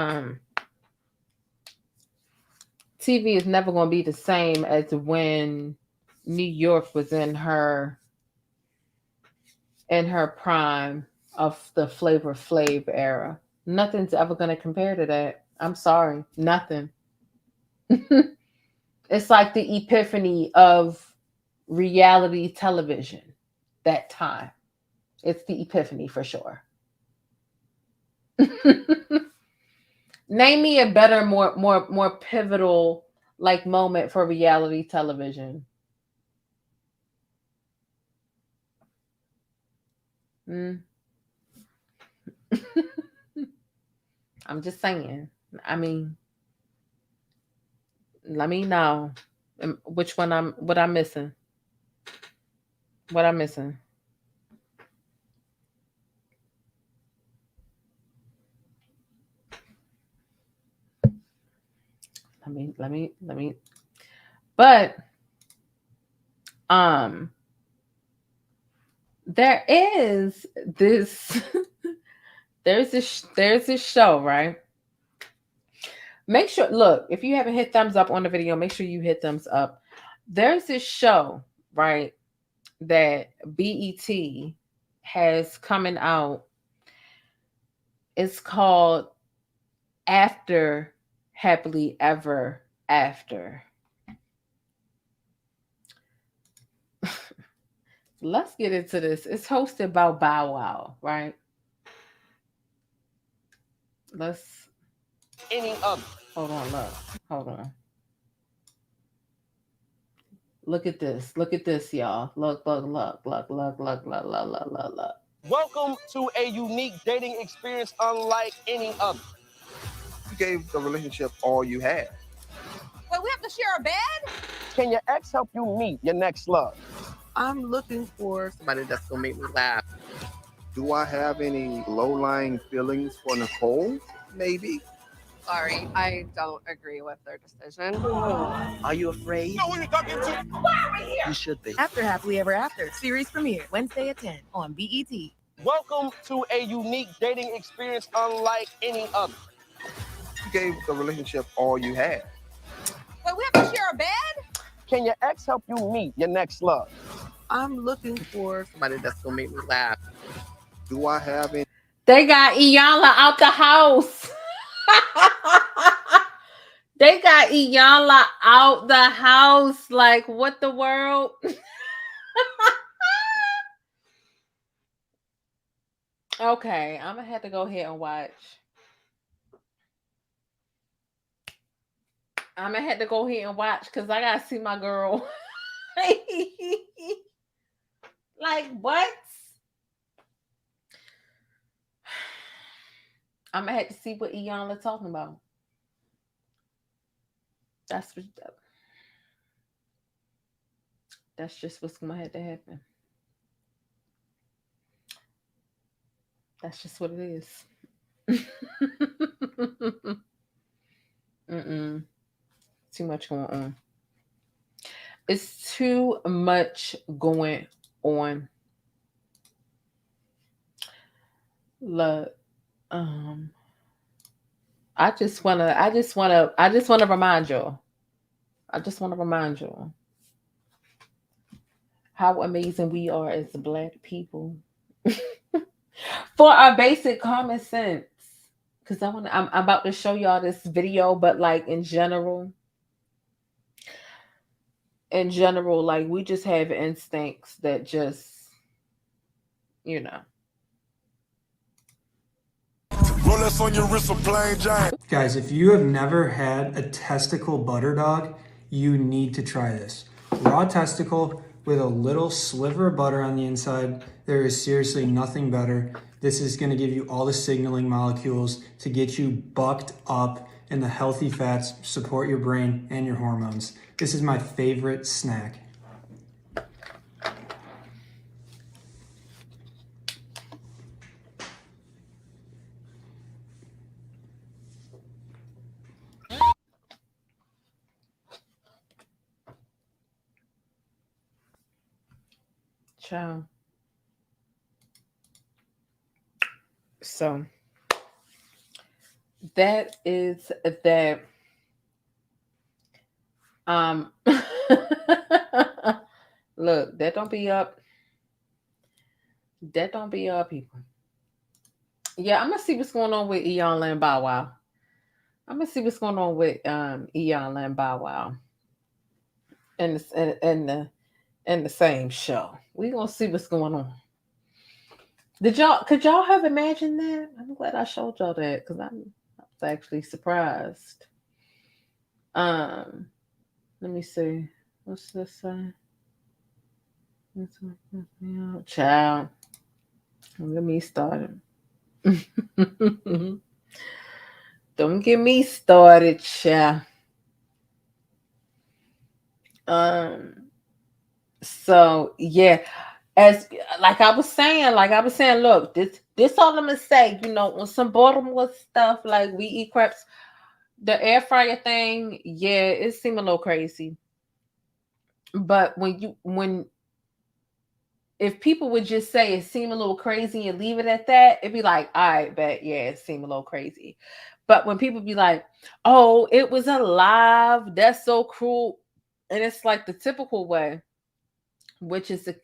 A: TV is never gonna be the same as when New York was in her prime of the Flavor Flav era. Nothing's ever gonna compare to that. I'm sorry, nothing. It's like the epiphany of reality television that time. It's the epiphany for sure. Name me a better, more pivotal like moment for reality television. I'm just saying. I mean, let me know which one what I'm missing. What I'm missing. Let me. But there is this there's this show, right? Make sure, look, if you haven't hit thumbs up on the video, make sure you hit thumbs up. There's this show, right, that BET has coming out. It's called After Happily Ever After. Let's get into this. It's hosted by Bow Wow, right? Let's hold on, look. Hold on. Look at this. Look at this, y'all. Look.
P: Welcome to a unique dating experience unlike any other.
O: You gave the relationship all you had.
E: Wait, we have to share a bed?
P: Can your ex help you meet your next love?
Q: I'm looking for somebody that's gonna make me laugh.
O: Do I have any low-lying feelings for Nicole? Maybe.
Q: Sorry, I don't agree with their decision.
K: Are you afraid?
B: Know who you're talking to?
E: Why are we here?
K: You should be.
R: After Happily Ever After, series premiere Wednesday at 10 on BET.
P: Welcome to a unique dating experience unlike any other.
O: You gave the relationship all you had.
E: Wait, we have to share a bed?
P: Can your ex help you meet your next love?
Q: I'm looking for somebody that's gonna make me laugh.
O: Do I have any?
A: They got Iyanla out the house. They got Iyanla out the house. Like, what the world? Okay, I'm gonna have to go ahead and watch. I'm gonna have to go ahead and watch because I gotta see my girl. Like, what? I'm gonna have to see what Iyanla talking about. That's just what's gonna have to happen. That's just what it is. Too much going on. It's too much going on. Look, I just wanna remind y'all. I just wanna remind y'all how amazing we are as Black people. For our basic common sense. Because I'm about to show y'all this video, but like in general, like we just have instincts that just you know.
B: Rolex on your wrist, a plain Jane.
C: Guys, if you have never had a testicle butter dog, you need to try this. Raw testicle with a little sliver of butter on the inside. There is seriously nothing better. This is going to give you all the signaling molecules to get you bucked up in the healthy fats, support your brain and your hormones. This is my favorite snack.
A: Ciao. So that is that. Look, that don't be up. That don't be up, people. Yeah, I'm gonna see what's going on with Eon and Bow Wow. I'm gonna see what's going on with Eon and Bow Wow and the same show. We gonna see what's going on. Could y'all have imagined that? I'm glad I showed y'all that because I was actually surprised. Let me see. What's this say? Child. Don't get me started. Don't get me started, child. So yeah, as like I was saying, look, this all I'm gonna say, you know, on some Baltimore stuff, like we eat crepes, the air fryer thing, yeah, it seemed a little crazy. But if people would just say it seemed a little crazy and leave it at that, it'd be like, all right, bet, yeah, it seemed a little crazy. But when people be like, oh, it was alive, that's so cruel. And it's like the typical way, which is to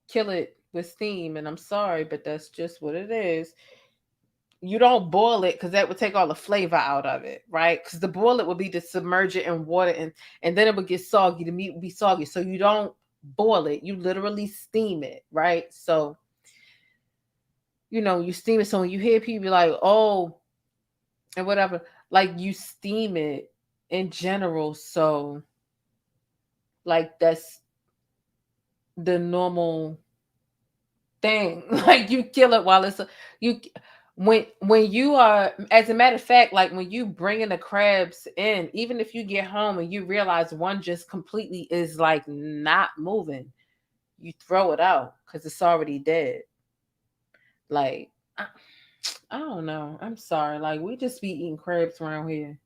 A: kill it with steam. And I'm sorry, but that's just what it is. You don't boil it because that would take all the flavor out of it, right? Because the boil it would be to submerge it in water and then it would get soggy. The meat would be soggy. So you don't boil it. You literally steam it, right? So, you know, you steam it. So when you hear people be like, oh, and whatever, like you steam it in general. So, like that's the normal thing. Like you kill it while it's when you are, as a matter of fact, like when you bring in the crabs in, even if you get home and you realize one just completely is like not moving, you throw it out because it's already dead. Like I don't know. I'm sorry. Like we just be eating crabs around here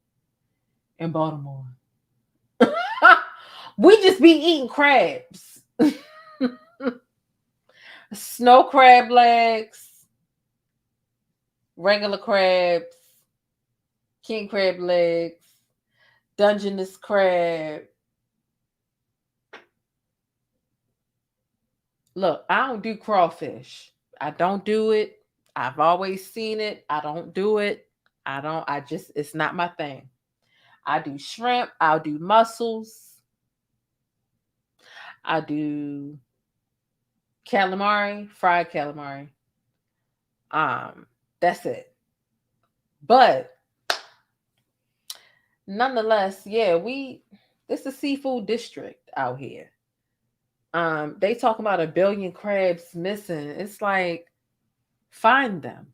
A: in Baltimore. We just be eating crabs. Snow crab legs, regular crabs, king crab legs, Dungeness crab. Look, I don't do crawfish. I don't do it. I've always seen it. I don't do it. It's not my thing. I do shrimp. I'll do mussels. I do calamari, fried calamari. That's it. But nonetheless, yeah, this is a seafood district out here. They talk about 1 billion crabs missing. It's like, find them.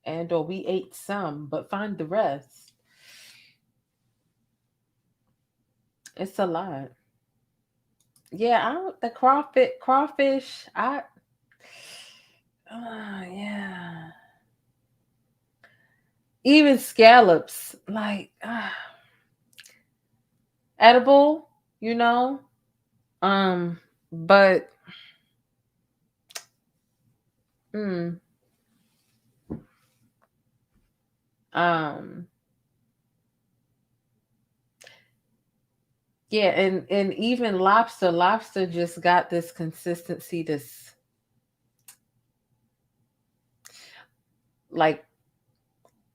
A: Or we ate some, but find the rest. It's a lot. Yeah, the crawfish, yeah. Even scallops, like edible, you know. But yeah, and even lobster just got this consistency, this like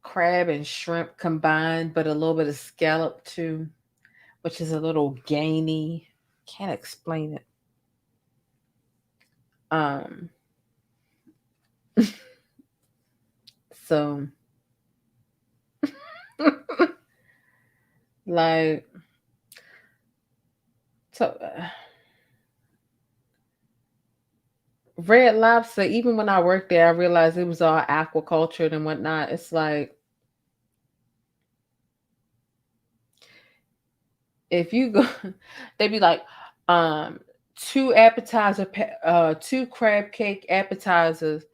A: crab and shrimp combined, but a little bit of scallop too, which is a little gamey. Can't explain it. So, like, so Red Lobster, even when I worked there, I realized it was all aquaculture and whatnot. It's like, if you go, they'd be like, two two crab cake appetizers,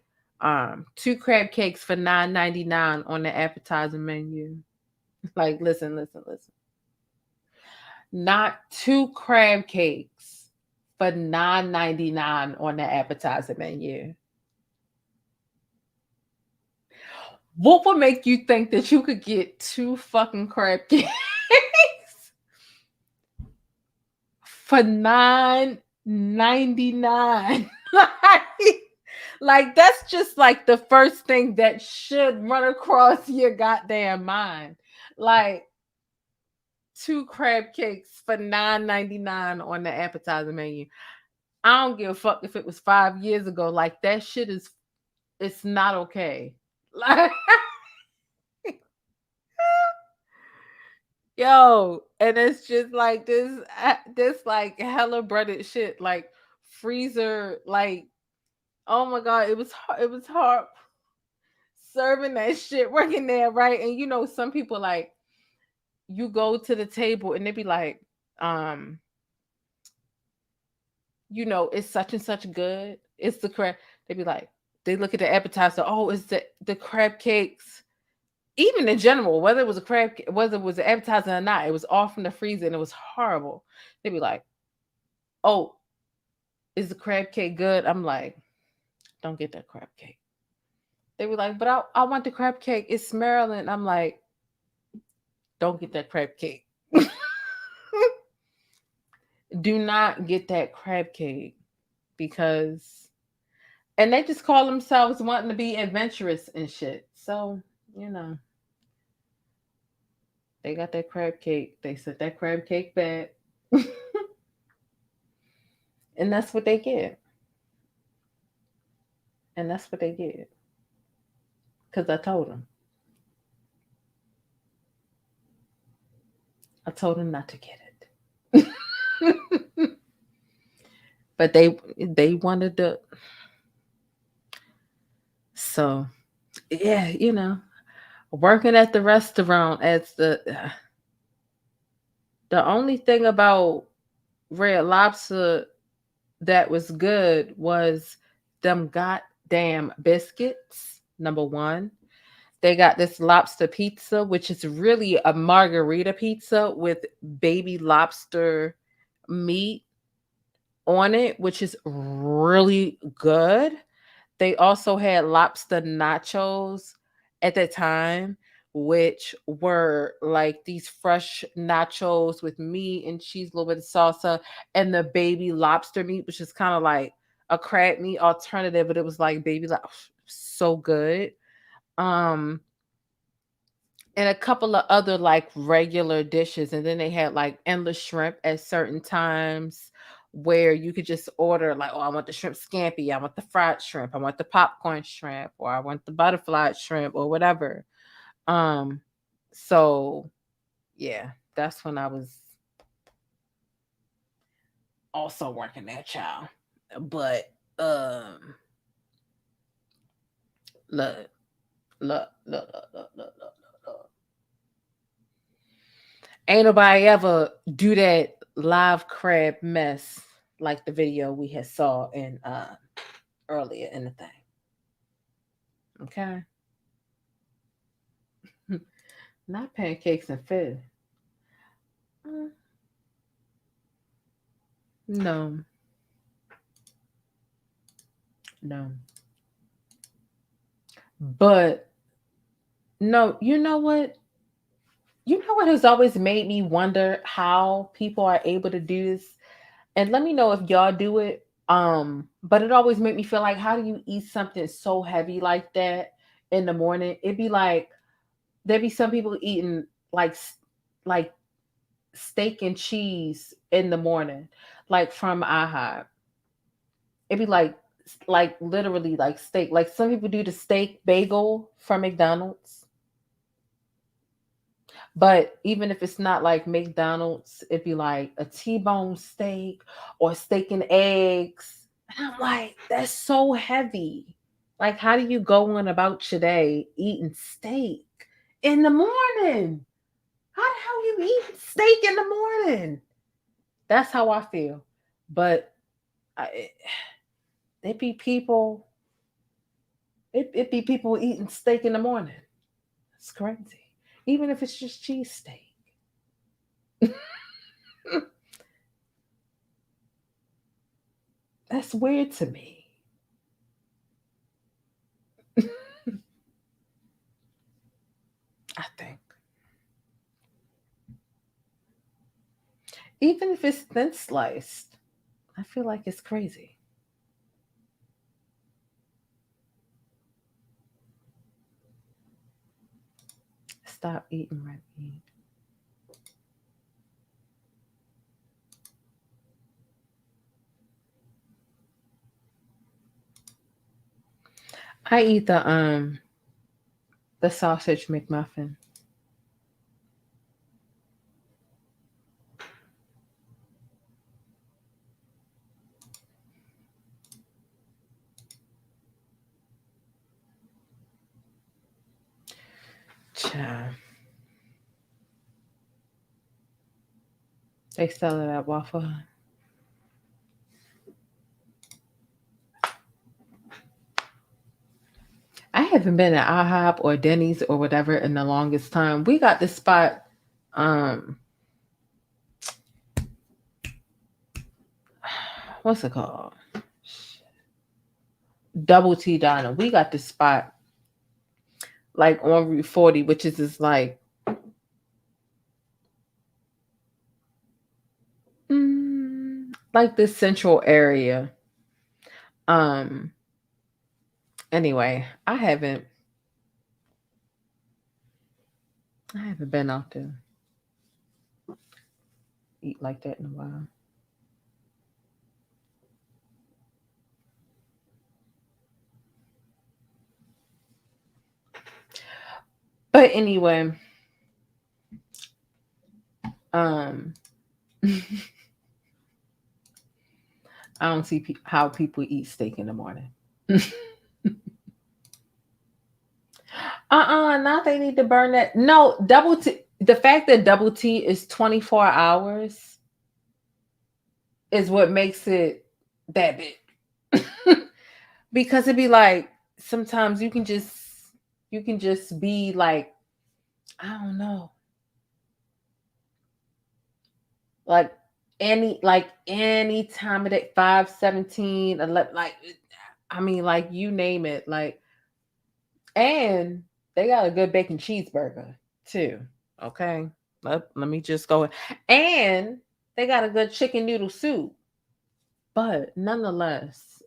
A: two crab cakes for $9.99 on the appetizer menu. Like, listen. Not two crab cakes for $9.99 on the appetizer menu. What would make you think that you could get two fucking crab cakes for $9.99? Like, that's just like the first thing that should run across your goddamn mind. Like, two crab cakes for $9.99 on the appetizer menu. I don't give a fuck if it was 5 years ago. Like, that shit is, it's not okay. Like, yo, and it's just like this like hella breaded shit, like freezer, like, oh my god, it was hard serving that shit working there, right? And you know, some people, like, you go to the table and they be like, you know, it's such and such good. It's the crab. They be like, they look at the appetizer. Oh, it's the crab cakes. Even in general, whether it was whether it was an appetizer or not, it was all from the freezer and it was horrible. They'd be like, oh, is the crab cake good? I'm like, don't get that crab cake. They were like, but I want the crab cake. It's Maryland. I'm like, don't get that crab cake. Do not get that crab cake, because, and they just call themselves wanting to be adventurous and shit. So, you know, they got that crab cake. They sent that crab cake back. And that's what they get. And that's what they get. Because I told them. I told them not to get it. But they wanted to. So, yeah, you know, working at the restaurant as the only thing about Red Lobster that was good was them goddamn biscuits. Number one, they got this lobster pizza, which is really a margarita pizza with baby lobster meat on it, which is really good. They also had lobster nachos at the time, which were like these fresh nachos with meat and cheese, a little bit of salsa, and the baby lobster meat, which is kind of like a crab meat alternative, but it was like baby lobster. So good. And a couple of other like regular dishes. And then they had like endless shrimp at certain times where you could just order, like, oh, I want the shrimp scampi, I want the fried shrimp, I want the popcorn shrimp, or I want the butterfly shrimp, or whatever. So yeah, that's when I was also working that, child. But look. Ain't nobody ever do that live crab mess like the video we had saw in earlier in the thing. Okay. Not pancakes and fish. No. But no, you know what? You know what has always made me wonder how people are able to do this? And let me know if y'all do it. But it always made me feel like, how do you eat something so heavy like that in the morning? It'd be like, there'd be some people eating like steak and cheese in the morning, like from IHOP. It'd be like like literally like steak. Like some people do the steak bagel from McDonald's. But even if it's not like McDonald's, it'd be like a T-bone steak or steak and eggs. And I'm like, that's so heavy. Like, how do you go on about your day eating steak in the morning? How the hell you eat steak in the morning? That's how I feel. But it be people, it be people eating steak in the morning. It's crazy. Even if it's just cheesesteak. That's weird to me. I think. Even if it's thin sliced, I feel like it's crazy. Stop eating red meat. I eat the sausage McMuffin. Child. They sell it at Waffle Hut. I haven't been at IHOP or Denny's or whatever in the longest time. We got this spot, what's it called? Double T Diner. We got this spot like on Route 40, which is this like this central area. Anyway, I haven't been out there eat like that in a while. But anyway, I don't see how people eat steak in the morning. Not they need to burn that. No, double T. The fact that double T is 24 hours is what makes it that big. Because it'd be like sometimes you can just be like, I don't know, like any time of day, 5, 17, 11, like I mean, like you name it, like, and they got a good bacon cheeseburger too. Okay, let me just go. And they got a good chicken noodle soup. But nonetheless,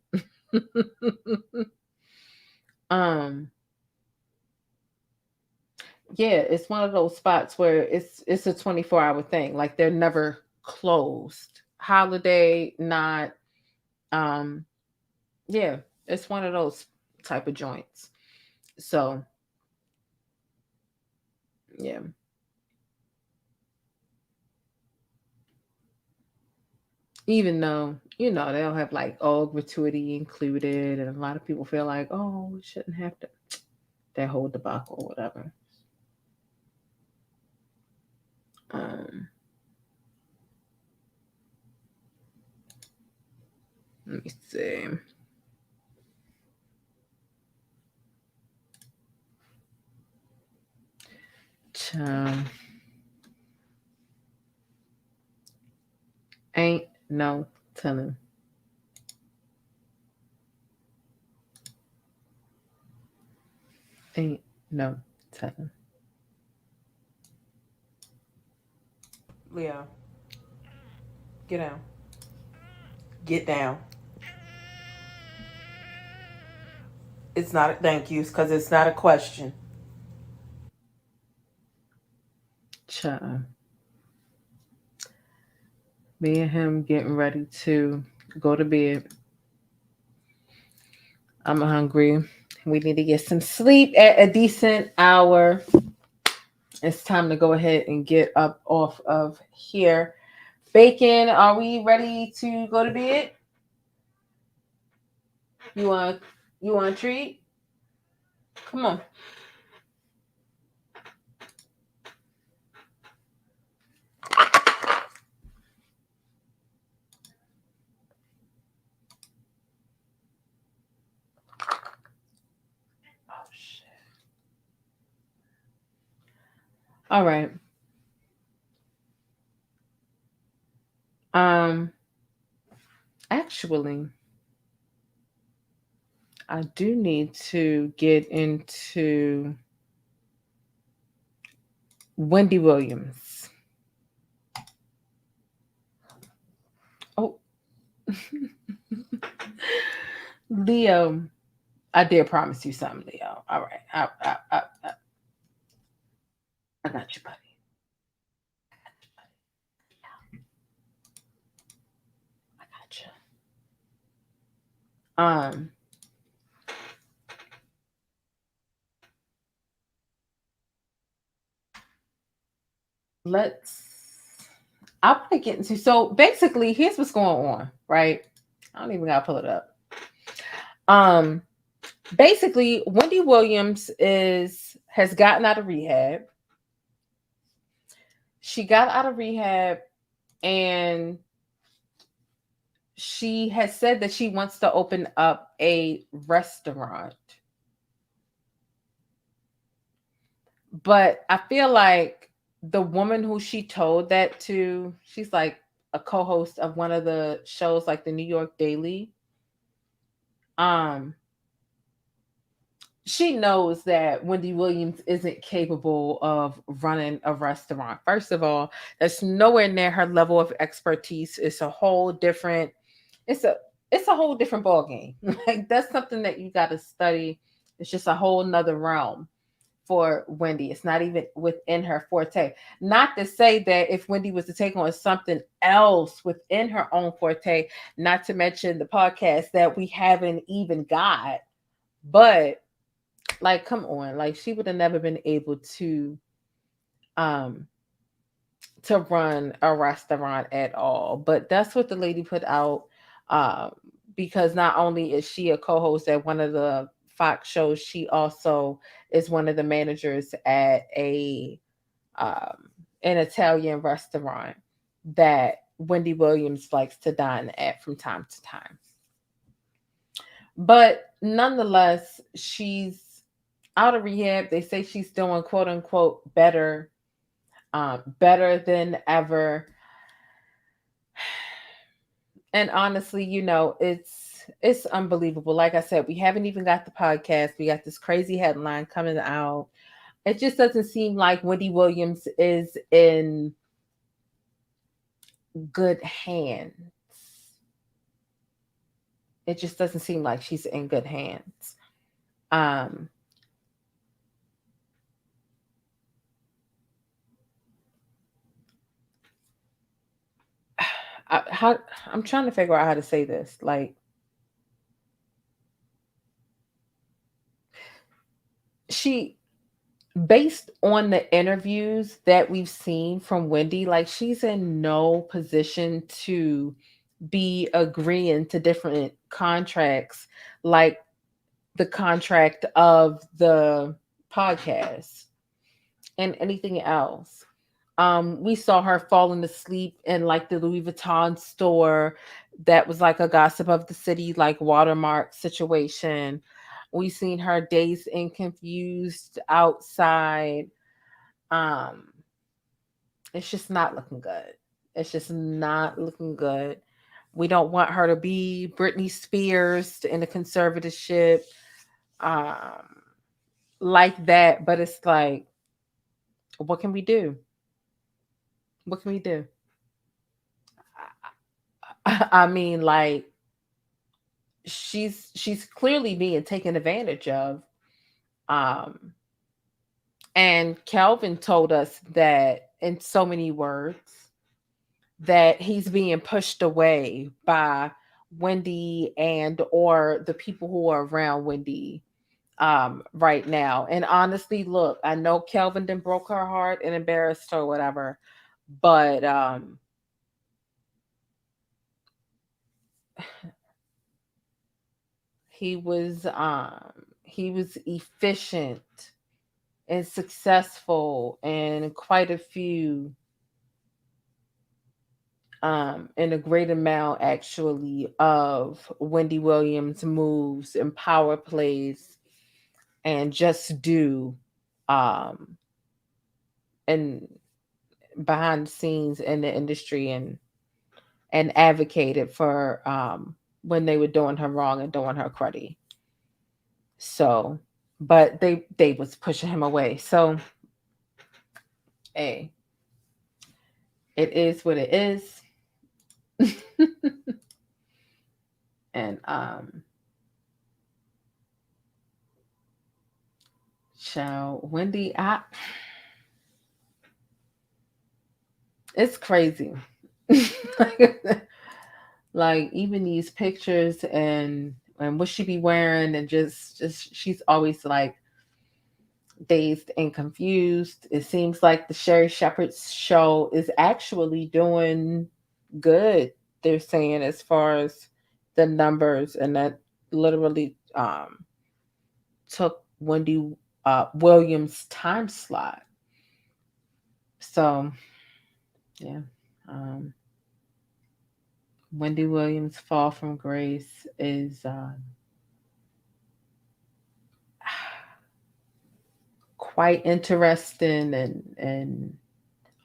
A: yeah, it's one of those spots where it's a 24-hour thing. Like they're never closed. Holiday, not yeah, it's one of those type of joints. So yeah. Even though, they'll have like all gratuity included, and a lot of people feel like, oh, we shouldn't have to that whole debacle or whatever. Let me see. Ain't no telling. Ain't no telling. Leo, get down. Get down. It's not a thank you, because it's not a question. Child. Me and him getting ready to go to bed. I'm hungry. We need to get some sleep at a decent hour. It's time to go ahead and get up off of here. Bacon, are we ready to go to bed? You want a treat? Come on. Oh shit. All right. Actually, I do need to get into Wendy Williams. Oh, Leo, I dare promise you something, Leo. All right, I got you, buddy. I got you. I want to get into, so basically here's what's going on, right? I don't even gotta pull it up. Basically Wendy Williams has gotten out of rehab. She got out of rehab and she has said that she wants to open up a restaurant. But I feel like the woman who she told that to, she's like a co-host of one of the shows like the New York Daily. She knows that Wendy Williams isn't capable of running a restaurant. First of all, that's nowhere near her level of expertise. It's a whole different ball game. Like that's something that you got to study. It's just a whole nother realm for Wendy. It's not even within her forte. Not to say that if Wendy was to take on something else within her own forte, not to mention the podcast that we haven't even got, but like, come on, like she would have never been able to run a restaurant at all. But that's what the lady put out, because not only is she a co-host at one of the Fox shows, she also is one of the managers at an Italian restaurant that Wendy Williams likes to dine at from time to time. But nonetheless, she's out of rehab. They say she's doing quote unquote better than ever. And honestly, it's unbelievable. Like I said, we haven't even got the podcast. We got this crazy headline coming out. It just doesn't seem like Wendy Williams is in good hands. It just doesn't seem like she's in good hands. I'm trying to figure out how to say this. Like, based on the interviews that we've seen from Wendy, like she's in no position to be agreeing to different contracts, like the contract of the podcast and anything else. We saw her falling asleep in like the Louis Vuitton store that was like a gossip of the city, like watermark situation. We seen her dazed and confused outside. It's just not looking good. It's just not looking good. We don't want her to be Britney Spears in the conservatorship like that. But it's like, what can we do? What can we do? I mean, like, she's clearly being taken advantage of. And Calvin told us that in so many words that he's being pushed away by Wendy and or the people who are around Wendy right now. And honestly, look, I know Kelvin done broke her heart and embarrassed her, whatever, but he was efficient and successful in quite a few in a great amount actually of Wendy Williams moves and power plays and just do and behind the scenes in the industry and advocated for when they were doing her wrong and doing her cruddy. So, but they was pushing him away. So, hey, it is what it is. And child, Wendy, it's crazy. Like even these pictures and what she be wearing and just she's always like dazed and confused. It seems like the Sherry Shepherd's show is actually doing good. They're saying as far as the numbers, and that literally took Wendy Williams' time slot. So yeah, Wendy Williams' fall from grace is quite interesting and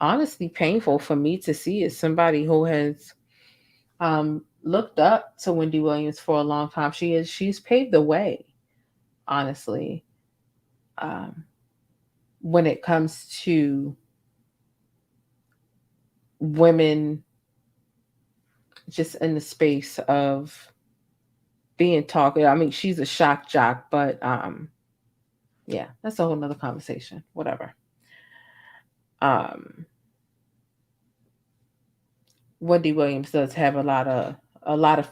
A: honestly painful for me to see as somebody who has looked up to Wendy Williams for a long time. She's paved the way, honestly, when it comes to women just in the space of being talkative. I mean, she's a shock jock, but yeah, that's a whole nother conversation. Whatever. Wendy Williams does have a lot of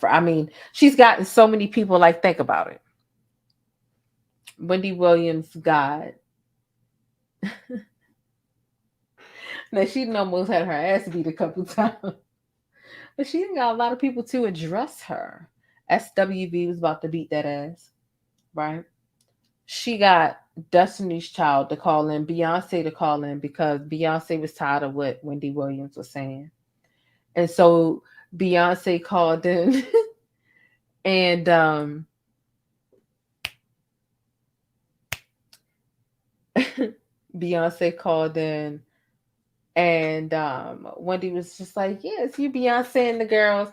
A: I mean, she's gotten so many people. Like, think about it. Wendy Williams got now she almost had her ass beat a couple times, but she got a lot of people to address her. SWV was about to beat that ass, right? She got Destiny's Child to call in, Beyonce to call in, because Beyonce was tired of what Wendy Williams was saying. And so Beyonce called in and Beyonce called in and Wendy was just like, yeah, it's you, Beyonce and the girls.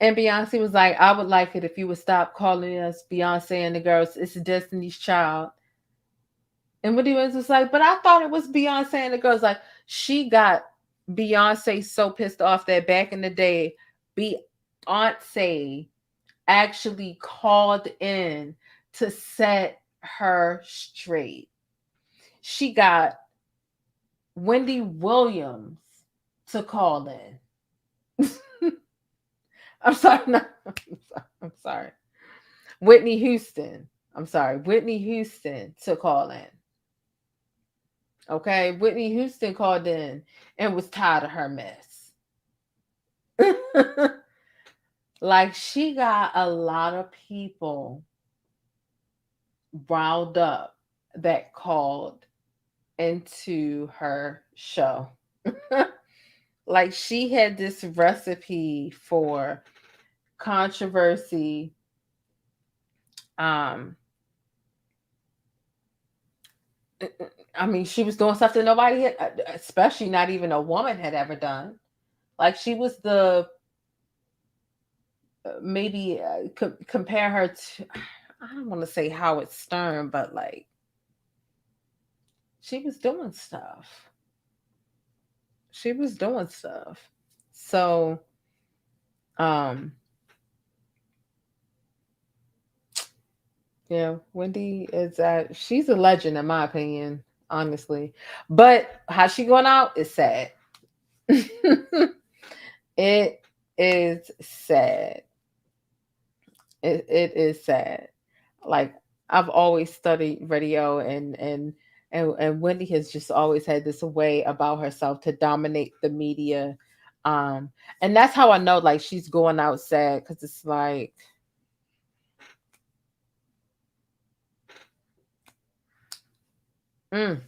A: And Beyonce was like, I would like it if you would stop calling us Beyonce and the girls. It's Destiny's Child. And Wendy was like, but I thought it was Beyonce and the girls. Like, she got Beyonce so pissed off that back in the day, Beyonce actually called in to set her straight. She got Wendy Williams to call in. I'm sorry. Whitney Houston to call in. Okay, Whitney Houston called in and was tired of her mess. Like, she got a lot of people riled up that called into her show. Like, she had this recipe for controversy. I mean, she was doing stuff that nobody had, especially not even a woman, had ever done. Like, she was the maybe compare her to, I don't want to say Howard Stern, but like, she was doing stuff. So, yeah, Wendy is she's a legend in my opinion, honestly. But how she going out is sad. It is sad. It is sad. Like I've always studied radio, and Wendy has just always had this way about herself to dominate the media. Um, and that's how I know like she's going out sad because it's like mm,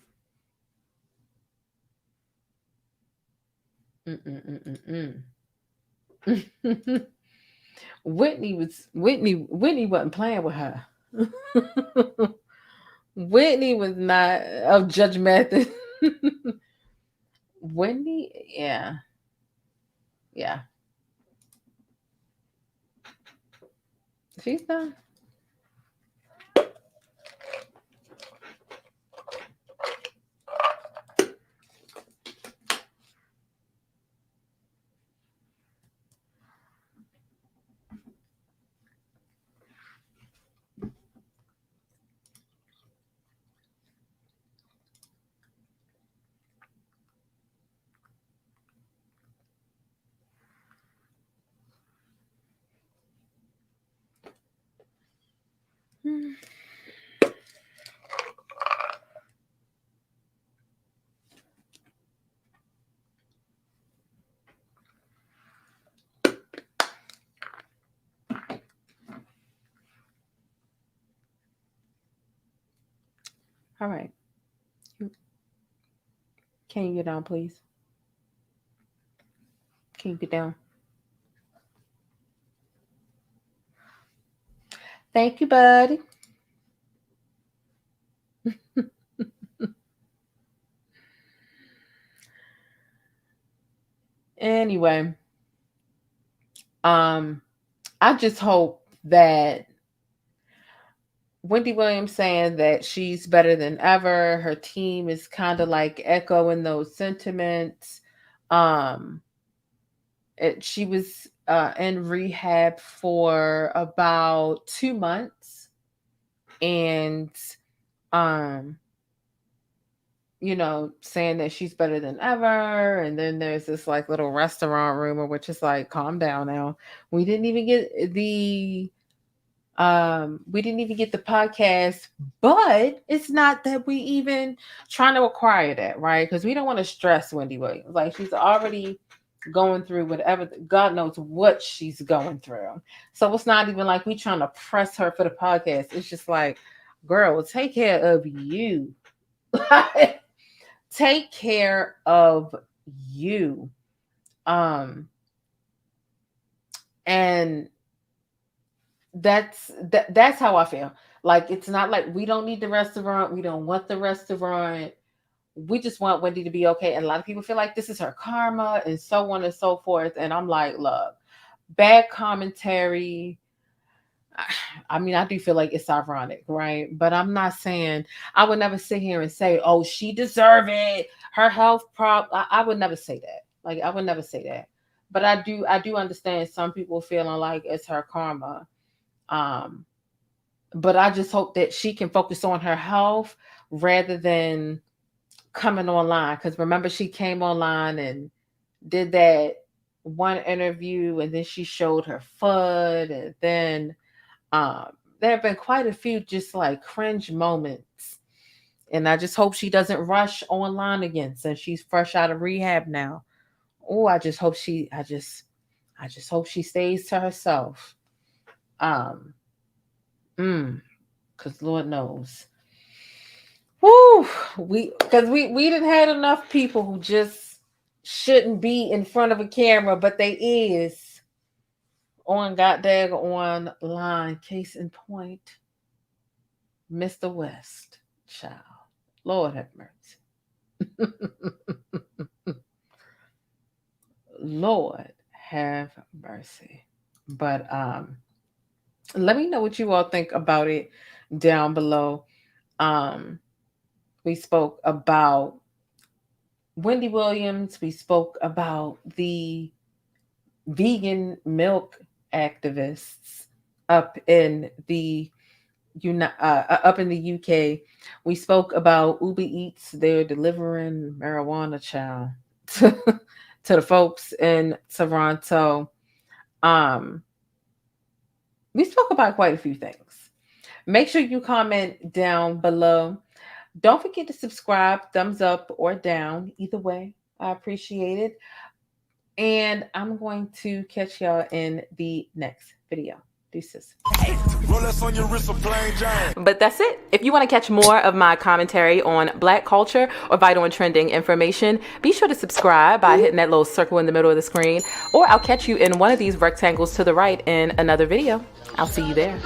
A: mm, mm, mm, mm, mm. Whitney wasn't playing with her. Whitney was not of Judge Mathis. Wendy, yeah, yeah, she's done. All right, can you get down, please? Can you get down? Thank you, buddy. Anyway, um, I just hope that Wendy Williams saying that she's better than ever. Her team is kind of like echoing those sentiments. Um, she was in rehab for about 2 months, and um, saying that she's better than ever. And then there's this like little restaurant rumor, which is like, calm down now. We didn't even get the podcast, but it's not that we even trying to acquire that, right? Because we don't want to stress Wendy Williams. Like she's already going through whatever, God knows what she's going through. So it's not even like we trying to press her for the podcast. It's just like, girl, take care of you. Take care of you. And that's how I feel. Like it's not like we don't need the restaurant, we don't want the restaurant. We just want Wendy to be okay. And a lot of people feel like this is her karma and so on and so forth. And I'm like, look, bad commentary. I mean, I do feel like it's ironic, right? But I'm not saying, I would never sit here and say, oh, she deserve it. Her health problem. I would never say that. Like, I would never say that. But I do understand some people feeling like it's her karma. But I just hope that she can focus on her health rather than coming online. Because remember, she came online and did that one interview, and then she showed her foot, and then there have been quite a few just like cringe moments. And I just hope she doesn't rush online again since she's fresh out of rehab now. Oh, I just hope I just hope she stays to herself. Because Lord knows. Woo! Because we didn't had enough people who just shouldn't be in front of a camera, but they is on goddamn online. Case in point, Mr. West, child. Lord have mercy. Lord have mercy. But let me know what you all think about it down below. We spoke about Wendy Williams. We spoke about the vegan milk activists up in the UK. We spoke about UberEats. They're delivering marijuana, child, to the folks in Toronto. we spoke about quite a few things. Make sure you comment down below. Don't forget to subscribe, thumbs up or down. Either way, I appreciate it. And I'm going to catch y'all in the next video. Deuces. But that's it. If you want to catch more of my commentary on Black culture or vital and trending information, be sure to subscribe by hitting that little circle in the middle of the screen, or I'll catch you in one of these rectangles to the right in another video. I'll see you there.